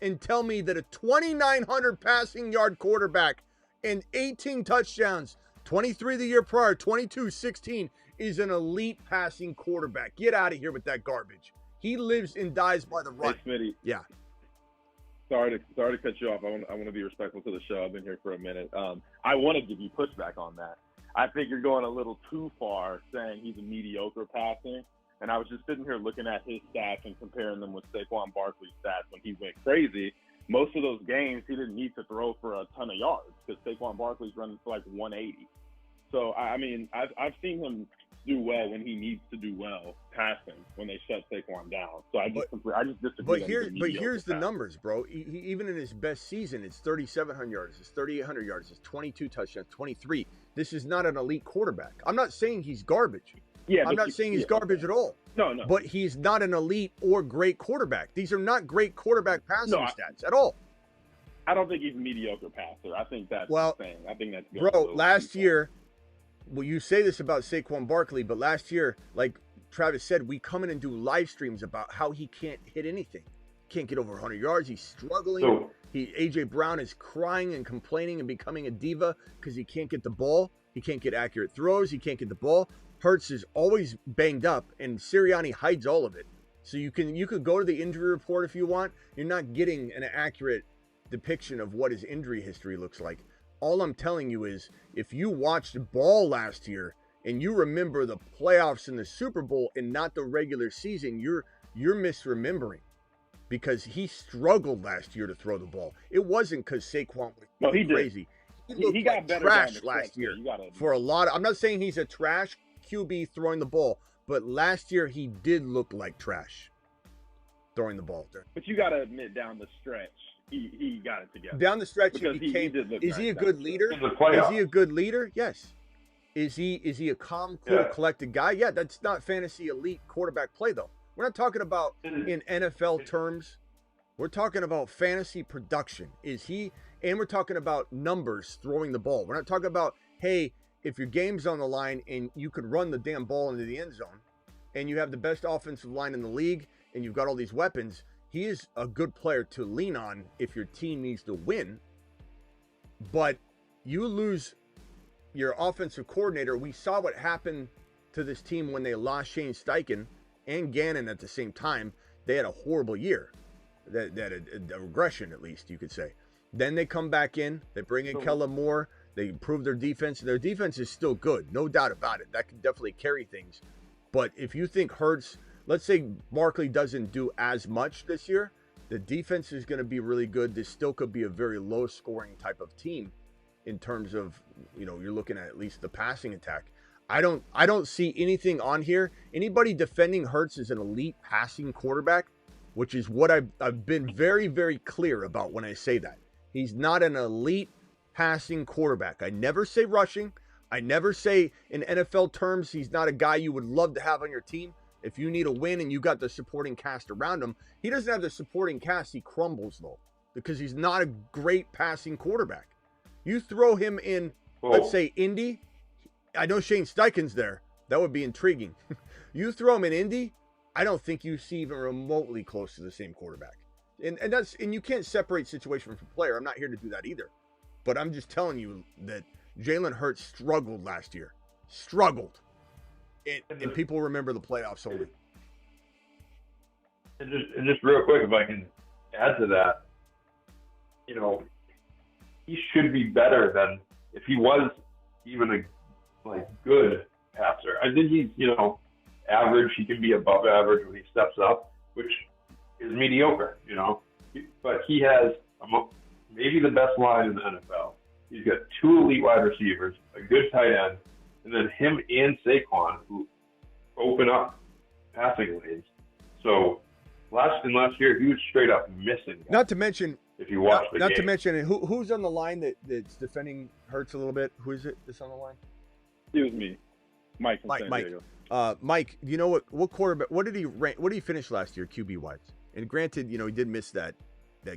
Speaker 1: and tell me that a 2,900 passing yard quarterback and 18 touchdowns, 23 the year prior, 22, 16, is an elite passing quarterback. Get out of here with that garbage. He lives and dies by the run.
Speaker 5: Hey, Smitty.
Speaker 1: Yeah.
Speaker 5: Sorry to cut you off. I want to be respectful to the show. I've been here for a minute. I want to give you pushback on that. I think you're going a little too far saying he's a mediocre passer. And I was just sitting here looking at his stats and comparing them with Saquon Barkley's stats when he went crazy. Most of those games, he didn't need to throw for a ton of yards because Saquon Barkley's running for like 180. So, I mean, I've seen him do well when he needs to do well passing when they shut Saquon down. So I just disagree.
Speaker 1: But here's the numbers, bro. He, even in his best season, it's 3,700 yards, it's 3,800 yards, it's 22 touchdowns, 23. This is not an elite quarterback. I'm not saying he's garbage.
Speaker 5: Yeah,
Speaker 1: I'm not saying he's garbage at all.
Speaker 5: No.
Speaker 1: But he's not an elite or great quarterback. These are not great quarterback passing stats at all.
Speaker 5: I don't think he's a mediocre passer. I think that's insane. I think that's good.
Speaker 1: Bro, last year, well, you say this about Saquon Barkley, but last year, like Travis said, we come in and do live streams about how he can't hit anything. Can't get over 100 yards. He's struggling. AJ Brown is crying and complaining and becoming a diva because he can't get the ball. He can't get accurate throws. He can't get the ball. Hurts is always banged up, and Sirianni hides all of it. So you could go to the injury report if you want. You're not getting an accurate depiction of what his injury history looks like. All I'm telling you is, if you watched ball last year and you remember the playoffs and the Super Bowl and not the regular season, you're misremembering, because he struggled last year to throw the ball. It wasn't because Saquon was crazy. He got better trash last year for a lot of, I'm not saying he's a trash QB throwing the ball, but last year he did look like trash throwing the ball there.
Speaker 5: But you got to admit, down the stretch, he got it together.
Speaker 1: Down the stretch,
Speaker 5: Because
Speaker 1: he became. Is he a good leader?
Speaker 4: In the playoffs.
Speaker 1: Is he a good leader? Yes. Is he a calm, cool, collected guy? Yeah, that's not fantasy elite quarterback play, though. We're not talking about in NFL terms. We're talking about fantasy production. Is he? And we're talking about numbers throwing the ball. We're not talking about, hey, if your game's on the line and you could run the damn ball into the end zone and you have the best offensive line in the league and you've got all these weapons, he is a good player to lean on if your team needs to win. But you lose your offensive coordinator. We saw what happened to this team when they lost Shane Steichen and Gannon at the same time. They had a horrible year. That a regression, at least you could say. Then they come back in. They bring in Kellen Moore. They improve their defense. Their defense is still good, no doubt about it. That can definitely carry things. But if you think Hurts, let's say Barkley doesn't do as much this year, the defense is going to be really good. This still could be a very low-scoring type of team in terms of, you're looking at least the passing attack. I don't see anything on here. Anybody defending Hurts as an elite passing quarterback, which is what I've been very, very clear about when I say that. He's not an elite passing quarterback. I never say rushing. I never say in NFL terms he's not a guy you would love to have on your team. If you need a win and you got the supporting cast around him, he doesn't have the supporting cast. He crumbles, though, because he's not a great passing quarterback. You throw him in, let's say, Indy. I know Shane Steichen's there. That would be intriguing. You throw him in Indy, I don't think you see even remotely close to the same quarterback. And you can't separate situation from player. I'm not here to do that either. But I'm just telling you that Jalen Hurts struggled last year. Struggled. And people remember the playoffs only.
Speaker 4: And just real quick, if I can add to that, he should be better than if he was even a good passer. I think he's average. He can be above average when he steps up, which is mediocre. But he has maybe the best line in the NFL. He's got 2 elite wide receivers, a good tight end, and then him and Saquon who open up passing lanes. So last year he was straight up missing.
Speaker 1: Not to mention,
Speaker 4: if you watch the game.
Speaker 1: Not to mention, who's on the line that's defending Hurts a little bit? Who is it that's on the line?
Speaker 5: It was me, Mike from San Diego.
Speaker 1: Mike, you know what quarterback? What did he rank? What did he finish last year, QB wise? And granted, he did miss that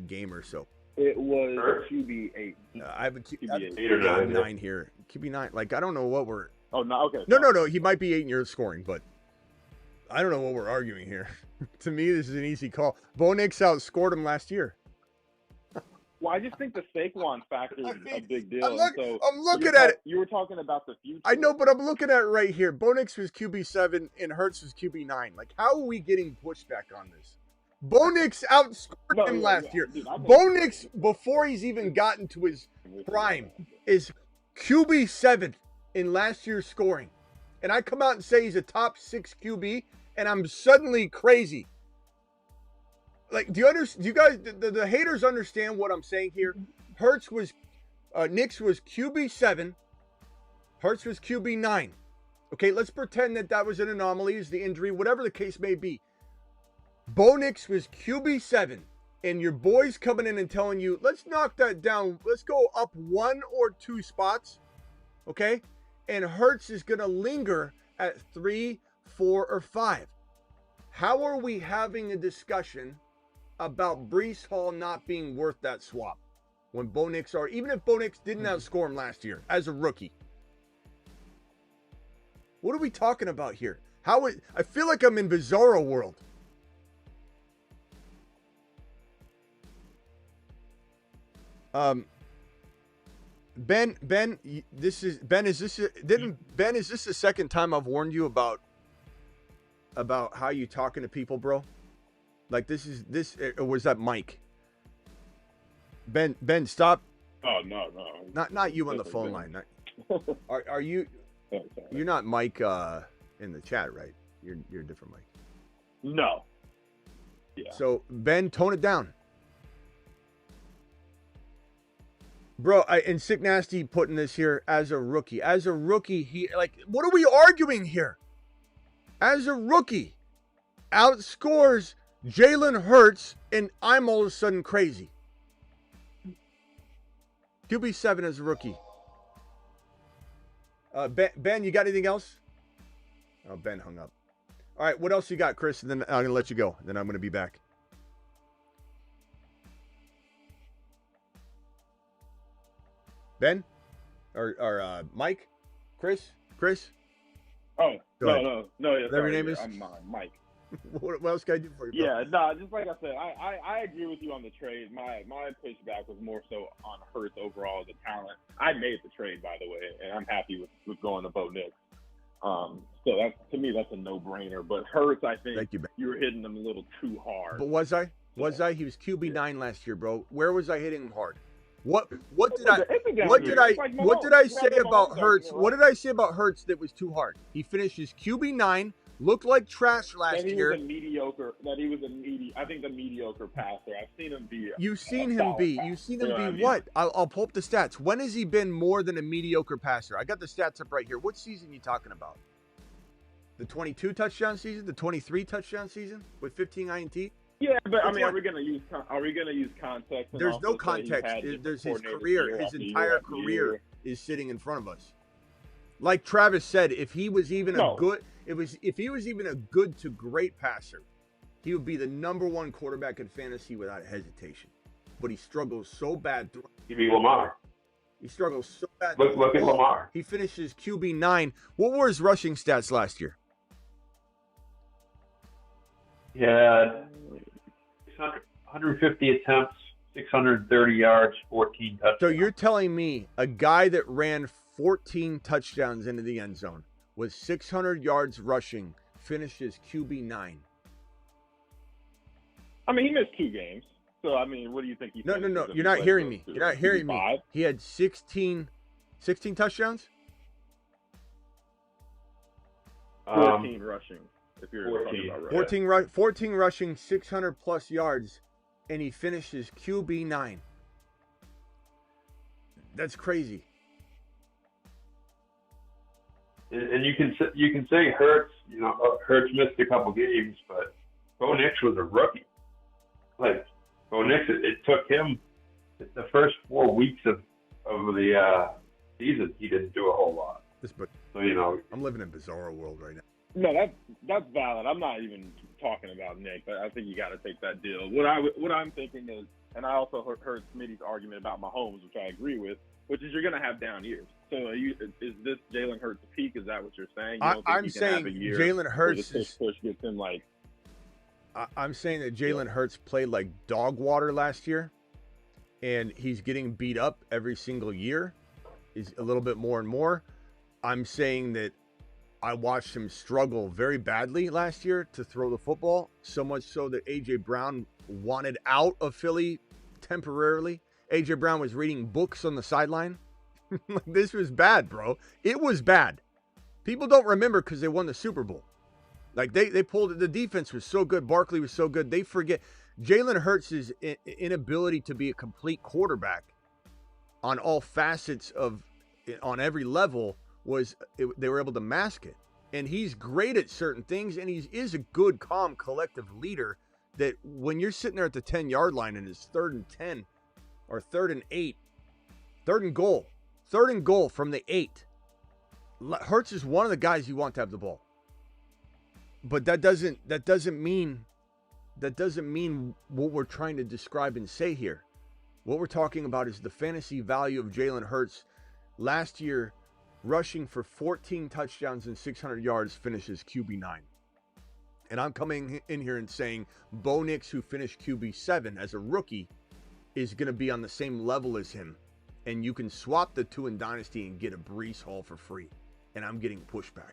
Speaker 1: game or so.
Speaker 5: It was QB 8.
Speaker 1: I have a
Speaker 5: QB
Speaker 4: 8 or 9.
Speaker 1: 9 here. QB 9. I don't know what we're.
Speaker 5: Oh no, okay.
Speaker 1: No. He might be 8 in your scoring, but I don't know what we're arguing here. To me, this is an easy call. Bo Nix outscored him last year.
Speaker 5: Well, I just think the Saquon factor is a big deal.
Speaker 1: I'm looking at it.
Speaker 5: You were talking about the future.
Speaker 1: I know, but I'm looking at it right here. Bo Nix was QB7 and Hurts was QB9. How are we getting pushback on this? Bo Nix outscored him last year.
Speaker 5: Dude,
Speaker 1: Bo Nix, before he's even gotten to his prime, is QB7 in last year's scoring. And I come out and say he's a top 6 QB, and I'm suddenly crazy. Do you guys, the haters understand what I'm saying here? Nix was QB7, Hurts was QB9. Okay, let's pretend that was an anomaly, is the injury, whatever the case may be. Bo Nix was QB7, and your boy's coming in and telling you, let's knock that down. Let's go up 1 or 2 spots, okay? And Hurts is going to linger at 3, 4, or 5. How are we having a discussion about Breece Hall not being worth that swap when Bo Nix even if Bo Nix didn't outscore him last year as a rookie? What are we talking about here? I feel like I'm in Bizarro world. Ben, is this the second time I've warned you about how you talking to people, bro? Or was that Mike? Ben, stop.
Speaker 5: Oh, no.
Speaker 1: Not you on the phone line. Are you? You're not Mike in the chat, right? You're a different Mike.
Speaker 5: No. Yeah.
Speaker 1: So Ben, tone it down. Bro, and Sick Nasty putting this here as a rookie. As a rookie, he what are we arguing here? As a rookie, outscores Jalen Hurts, and I'm all of a sudden crazy. QB7 as a rookie. Ben, you got anything else? Oh, Ben hung up. All right, what else you got, Chris? And then I'm going to let you go. Then I'm going to be back. Ben? Or Mike? Chris?
Speaker 5: Oh,
Speaker 1: Go ahead.
Speaker 5: no. Yeah,
Speaker 1: Whatever
Speaker 5: sorry,
Speaker 1: your name is.
Speaker 5: I'm Mike.
Speaker 1: What else can I do for you, bro?
Speaker 5: Yeah, no, just like I said, I agree with you on the trade. My pushback was more so on Hurts overall as a talent. I made the trade, by the way, and I'm happy with going to Bo Nix. So to me, that's a no-brainer. But Hurts, I think you were hitting him a little too hard.
Speaker 1: But was I? He was QB9 last year, bro. Where was I hitting him hard? What did I say about Hurts? What did I say about Hurts that was too hard? He finishes QB9, looked like trash last year.
Speaker 5: I think the mediocre passer. I've seen him be.
Speaker 1: You've seen him be what? I'll pull up the stats. When has he been more than a mediocre passer? I got the stats up right here. What season are you talking about? The 22 touchdown season, the 23 touchdown season with 15 INT?
Speaker 5: Yeah, but I mean, are we gonna use context?
Speaker 1: There's no context. There's his career. His entire career is sitting in front of us. Like Travis said, if he was even a good to great passer, he would be the #1 quarterback in fantasy without hesitation. But he struggles so bad.
Speaker 4: He'd be Lamar.
Speaker 1: He struggles so bad.
Speaker 4: Look at Lamar.
Speaker 1: He finishes QB9. What were his rushing stats last year?
Speaker 4: Yeah. 150 attempts, 630 yards, 14 touchdowns.
Speaker 1: So you're telling me a guy that ran 14 touchdowns into the end zone with 600 yards rushing finishes QB9?
Speaker 5: I mean, he missed 2 games. So, I mean, what do you think he
Speaker 1: No. You're not hearing me. You're not hearing me. He had 16 touchdowns?
Speaker 5: 14 rushing. If you're
Speaker 4: 14.
Speaker 5: About right.
Speaker 1: 14 rushing, 600 plus yards, and he finishes QB9. That's crazy.
Speaker 4: And you can say Hurts, Hurts missed a couple games, but Bo Nix was a rookie. Like Bo Nix, it took him the first 4 weeks of the season. He didn't do a whole lot. So
Speaker 1: I'm living in bizarro world right now.
Speaker 5: No, that's valid. I'm not even talking about Nick, but I think you got to take that deal. What I'm thinking is, and I also heard Smitty's argument about Mahomes, which I agree with, which is you're going to have down years. So is this Jalen Hurts' peak? Is that what you're saying?
Speaker 1: I'm saying Jalen Hurts
Speaker 5: push gets him like.
Speaker 1: I'm saying that Jalen Hurts played like dog water last year, and he's getting beat up every single year. He's a little bit more and more. I'm saying that I watched him struggle very badly last year to throw the football, so much so that A.J. Brown wanted out of Philly temporarily. A.J. Brown was reading books on the sideline. This was bad, bro. It was bad. People don't remember because they won the Super Bowl. Like, they pulled it. The defense was so good. Barkley was so good. They forget. Jalen Hurts' inability to be a complete quarterback on all facets on every level they were able to mask it. And he's great at certain things, and he is a good, calm, collective leader that when you're sitting there at the 10-yard line and it's 3rd and 10 or 3rd and 8, 3rd and goal from the 8, Hurts is one of the guys you want to have the ball. But that doesn't mean what we're trying to describe and say here. What we're talking about is the fantasy value of Jalen Hurts. Last year, rushing for 14 touchdowns and 600 yards, finishes QB9. And I'm coming in here and saying Bo Nix, who finished QB7 as a rookie, is going to be on the same level as him. And you can swap the two in Dynasty and get a Breece Hall for free. And I'm getting pushback.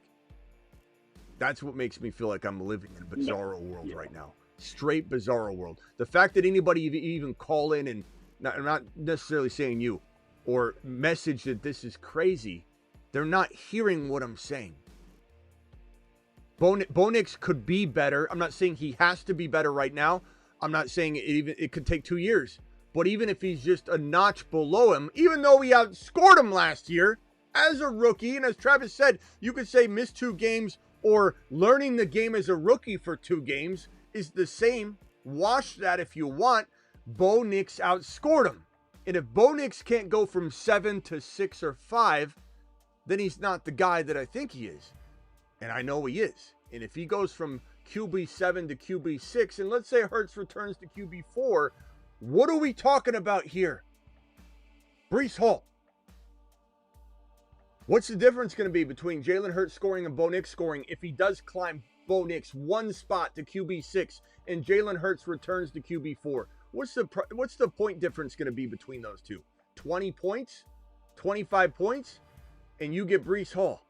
Speaker 1: That's what makes me feel like I'm living in a bizarro world right now. Straight bizarro world. The fact that anybody even call in and, I'm not necessarily saying you, or message that this is crazy, they're not hearing what I'm saying. Bo Nix could be better. I'm not saying he has to be better right now. I'm not saying it could take 2 years. But even if he's just a notch below him, even though we outscored him last year as a rookie, and as Travis said, you could say missed 2 games or learning the game as a rookie for 2 games is the same. Wash that if you want. Bo Nix outscored him. And if Bo Nix can't go from 7 to 6 or 5, then he's not the guy that I think he is. And I know he is. And if he goes from QB7 to QB6, and let's say Hurts returns to QB4, what are we talking about here? Breece Hall. What's the difference going to be between Jalen Hurts scoring and Bo Nix scoring if he does climb Bo Nix one spot to QB6 and Jalen Hurts returns to QB4? What's the point difference going to be between those two? 20 points? 25 points? And you get Breece Hall.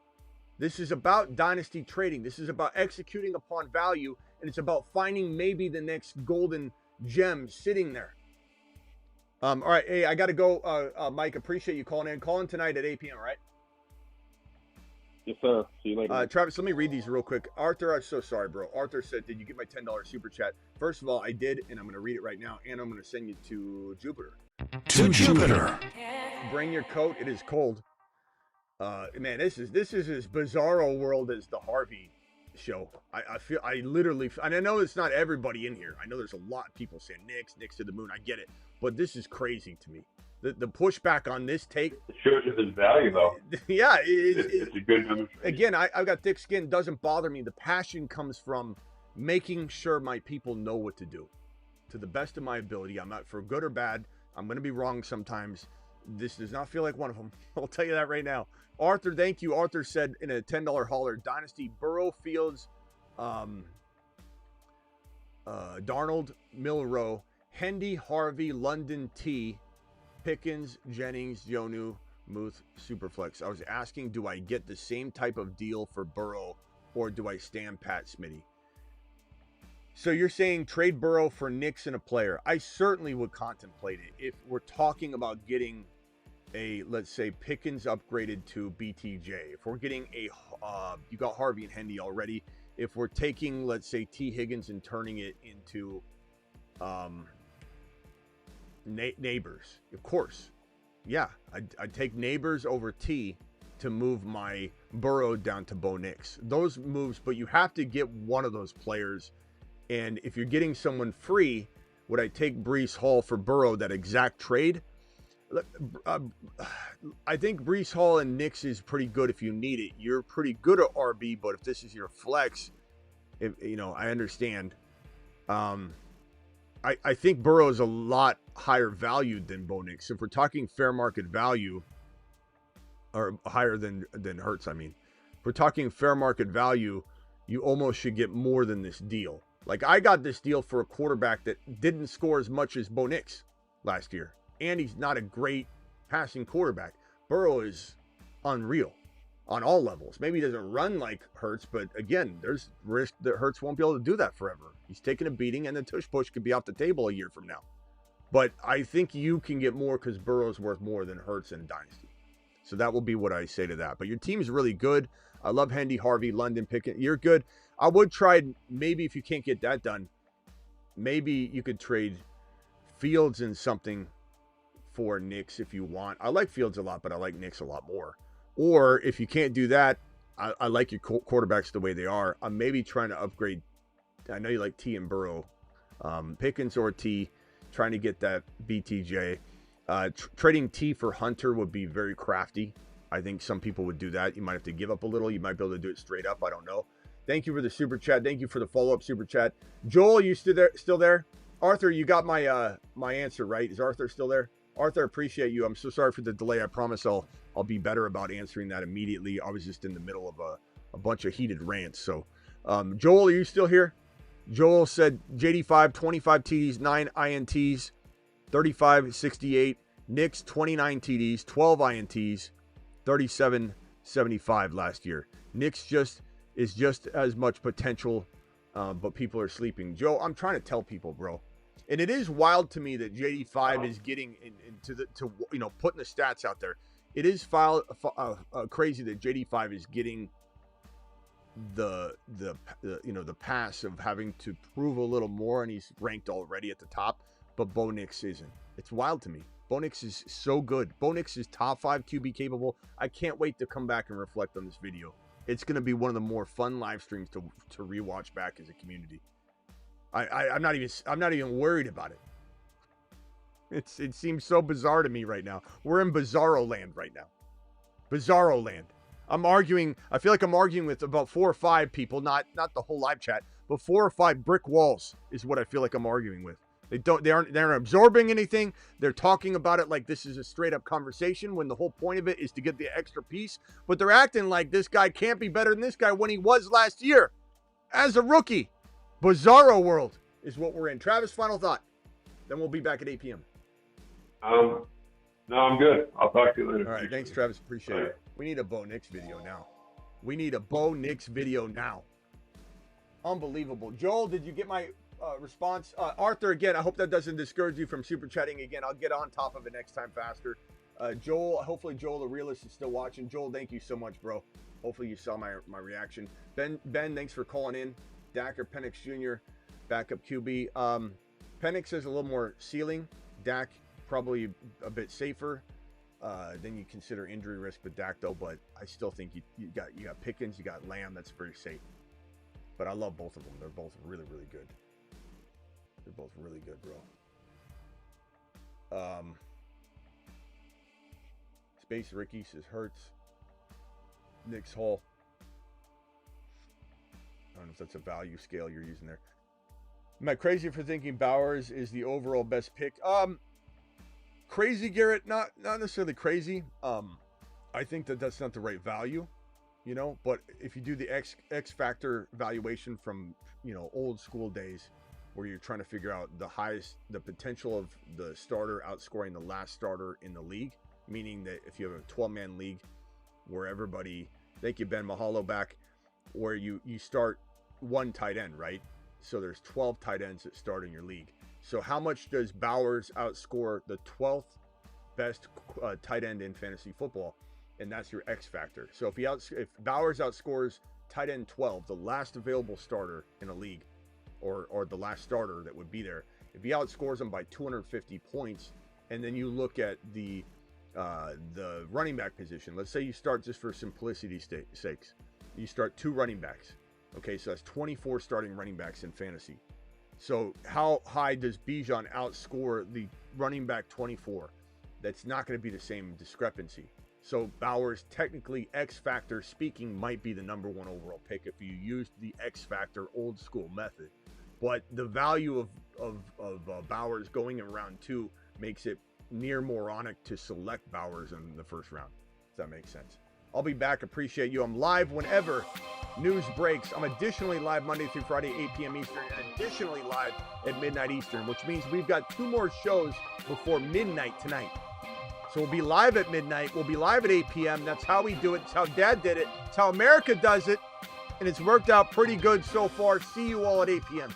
Speaker 1: This is about dynasty trading. This is about executing upon value, and it's about finding maybe the next golden gem sitting there. All right, hey, I got to go. Mike, appreciate you calling in. Call in tonight at 8 p.m., right?
Speaker 5: Yes, sir. See you later.
Speaker 1: Travis, let me read these real quick. Arthur, I'm so sorry, bro. Arthur said, did you get my $10 super chat? First of all, I did, and I'm going to read it right now, and I'm going to send you to Jupiter.
Speaker 2: To Jupiter.
Speaker 1: Bring your coat. It is cold. Man, this is as bizarro world as the Harvey show. I literally, and I know it's not everybody in here. I know there's a lot of people saying Nix to the moon. I get it, but this is crazy to me. The pushback on this take.
Speaker 4: It shows you his value, though.
Speaker 1: Yeah,
Speaker 4: it's a good demonstration.
Speaker 1: Again, I've got thick skin. Doesn't bother me. The passion comes from making sure my people know what to do, to the best of my ability. I'm not, for good or bad. I'm going to be wrong sometimes. This does not feel like one of them. I'll tell you that right now. Arthur, thank you. Arthur said in a $10 hauler, Dynasty, Burrow, Fields, Darnold, Milrow, Hendy, Harvey, London, T, Pickens, Jennings, Jonu, Muth, Superflex. I was asking, do I get the same type of deal for Burrow or do I stand pat, Smitty? So you're saying trade Burrow for Nix and a player. I certainly would contemplate it. If we're talking about getting a, let's say, Pickens upgraded to BTJ. If we're getting a, you got Harvey and Hendy already. If we're taking, let's say, T. Higgins and turning it into Neighbors, of course. Yeah, I'd take Neighbors over T to move my Burrow down to Bo Nix. Those moves, but you have to get one of those players. And if you're getting someone free, would I take Breece Hall for Burrow, that exact trade? I think Breece Hall and Nix is pretty good if you need it. You're pretty good at RB, but if this is your flex, I understand. I think Burrow is a lot higher valued than Bo Nix. If we're talking fair market value, or higher than Hurts, I mean. If we're talking fair market value, you almost should get more than this deal. Like, I got this deal for a quarterback that didn't score as much as Bo Nix last year. And he's not a great passing quarterback. Burrow is unreal on all levels. Maybe he doesn't run like Hurts, but again, there's risk that Hurts won't be able to do that forever. He's taking a beating, and the tush push could be off the table a year from now. But I think you can get more because Burrow's worth more than Hurts in Dynasty. So that will be what I say to that. But your team is really good. I love Hendy, Harvey, London, Pickett. You're good. I would try, maybe if you can't get that done, maybe you could trade Fields in something for Nix if you want. I like Fields a lot, but I like Nix a lot more. Or if you can't do that, I like your quarterbacks the way they are. I'm maybe trying to upgrade. I know you like T and Burrow. Pickens or T, trying to get that BTJ. Trading T for Hunter would be very crafty. I think some people would do that. You might have to give up a little. You might be able to do it straight up. I don't know. Thank you for the super chat. Thank you for the follow-up super chat. Joel, you still there? Arthur, you got my my answer, right? Is Arthur still there? Arthur, appreciate you. I'm so sorry for the delay. I promise I'll be better about answering that immediately. I was just in the middle of a bunch of heated rants. So, Joel, are you still here? Joel said JD5, 25 TDs, 9 INTs, 35, 68. Nix, 29 TDs, 12 INTs, 37, 75 last year. Nix is just as much potential, but people are sleeping. Joe, I'm trying to tell people, bro. And it is wild to me that JD5 is getting into putting the stats out there. It is crazy that JD5 is getting the pass of having to prove a little more, and he's ranked already at the top, but Bo Nix isn't. It's wild to me. Bo Nix is so good. Bo Nix is top 5 QB capable. I can't wait to come back and reflect on this video. It's going to be one of the more fun live streams to rewatch back as a community. I'm not even worried about it. It seems so bizarre to me right now. We're in bizarro land right now. Bizarro land. I feel like I'm arguing with about 4 or 5 people, not the whole live chat, but 4 or 5 brick walls is what I feel like I'm arguing with. They aren't absorbing anything. They're talking about it like this is a straight up conversation when the whole point of it is to get the extra piece. But they're acting like this guy can't be better than this guy when he was last year as a rookie. Bizarro world is what we're in. Travis, final thought. Then we'll be back at 8 p.m.
Speaker 4: No, I'm good. I'll talk to you later.
Speaker 1: All right. Thanks, Travis. Appreciate it. We need a Bo Nix video now. We need a Bo Nix video now. Unbelievable. Joel, did you get my response? Arthur, again, I hope that doesn't discourage you from super chatting again. I'll get on top of it next time faster. Joel, hopefully Joel the realist is still watching. Joel, thank you so much, bro. Hopefully you saw my reaction. Ben, thanks for calling in. Dak or Penix Jr., backup QB. Penix has a little more ceiling. Dak probably a bit safer. Then you consider injury risk with Dak though, but I still think you got Pickens, you got Lamb, that's very safe. But I love both of them. They're both really, really good. They're both really good, bro. Space Ricky says Hurts. Nix Hall. I don't know if that's a value scale you're using there. Am I crazy for thinking Bowers is the overall best pick? Crazy, Garrett, not necessarily crazy. I think that's not the right value, you know, but if you do the X factor valuation from, you know, old school days where you're trying to figure out the potential of the starter outscoring the last starter in the league, meaning that if you have a 12-man league where everybody, thank you, Ben Mahalo back, where you start one tight end, right? So there's 12 tight ends that start in your league. So how much does Bowers outscore the 12th best tight end in fantasy football? And that's your X factor. So if Bowers outscores tight end 12, the last available starter in a league, or the last starter that would be there, if he outscores them by 250 points, and then you look at the running back position, let's say you start, just for simplicity's sakes, you start 2 running backs. Okay, so that's 24 starting running backs in fantasy. So how high does Bijan outscore the running back 24? That's not going to be the same discrepancy. So Bowers, technically X factor speaking, might be the #1 overall pick if you used the X factor old school method. But the value of Bowers going in round 2 makes it near moronic to select Bowers in the first round. Does that make sense? I'll be back. Appreciate you. I'm live whenever news breaks. I'm additionally live Monday through Friday, 8 p.m. Eastern, and additionally live at midnight Eastern, which means we've got 2 more shows before midnight tonight. So we'll be live at midnight. We'll be live at 8 p.m. That's how we do it. It's how Dad did it. It's how America does it. And it's worked out pretty good so far. See you all at 8 p.m.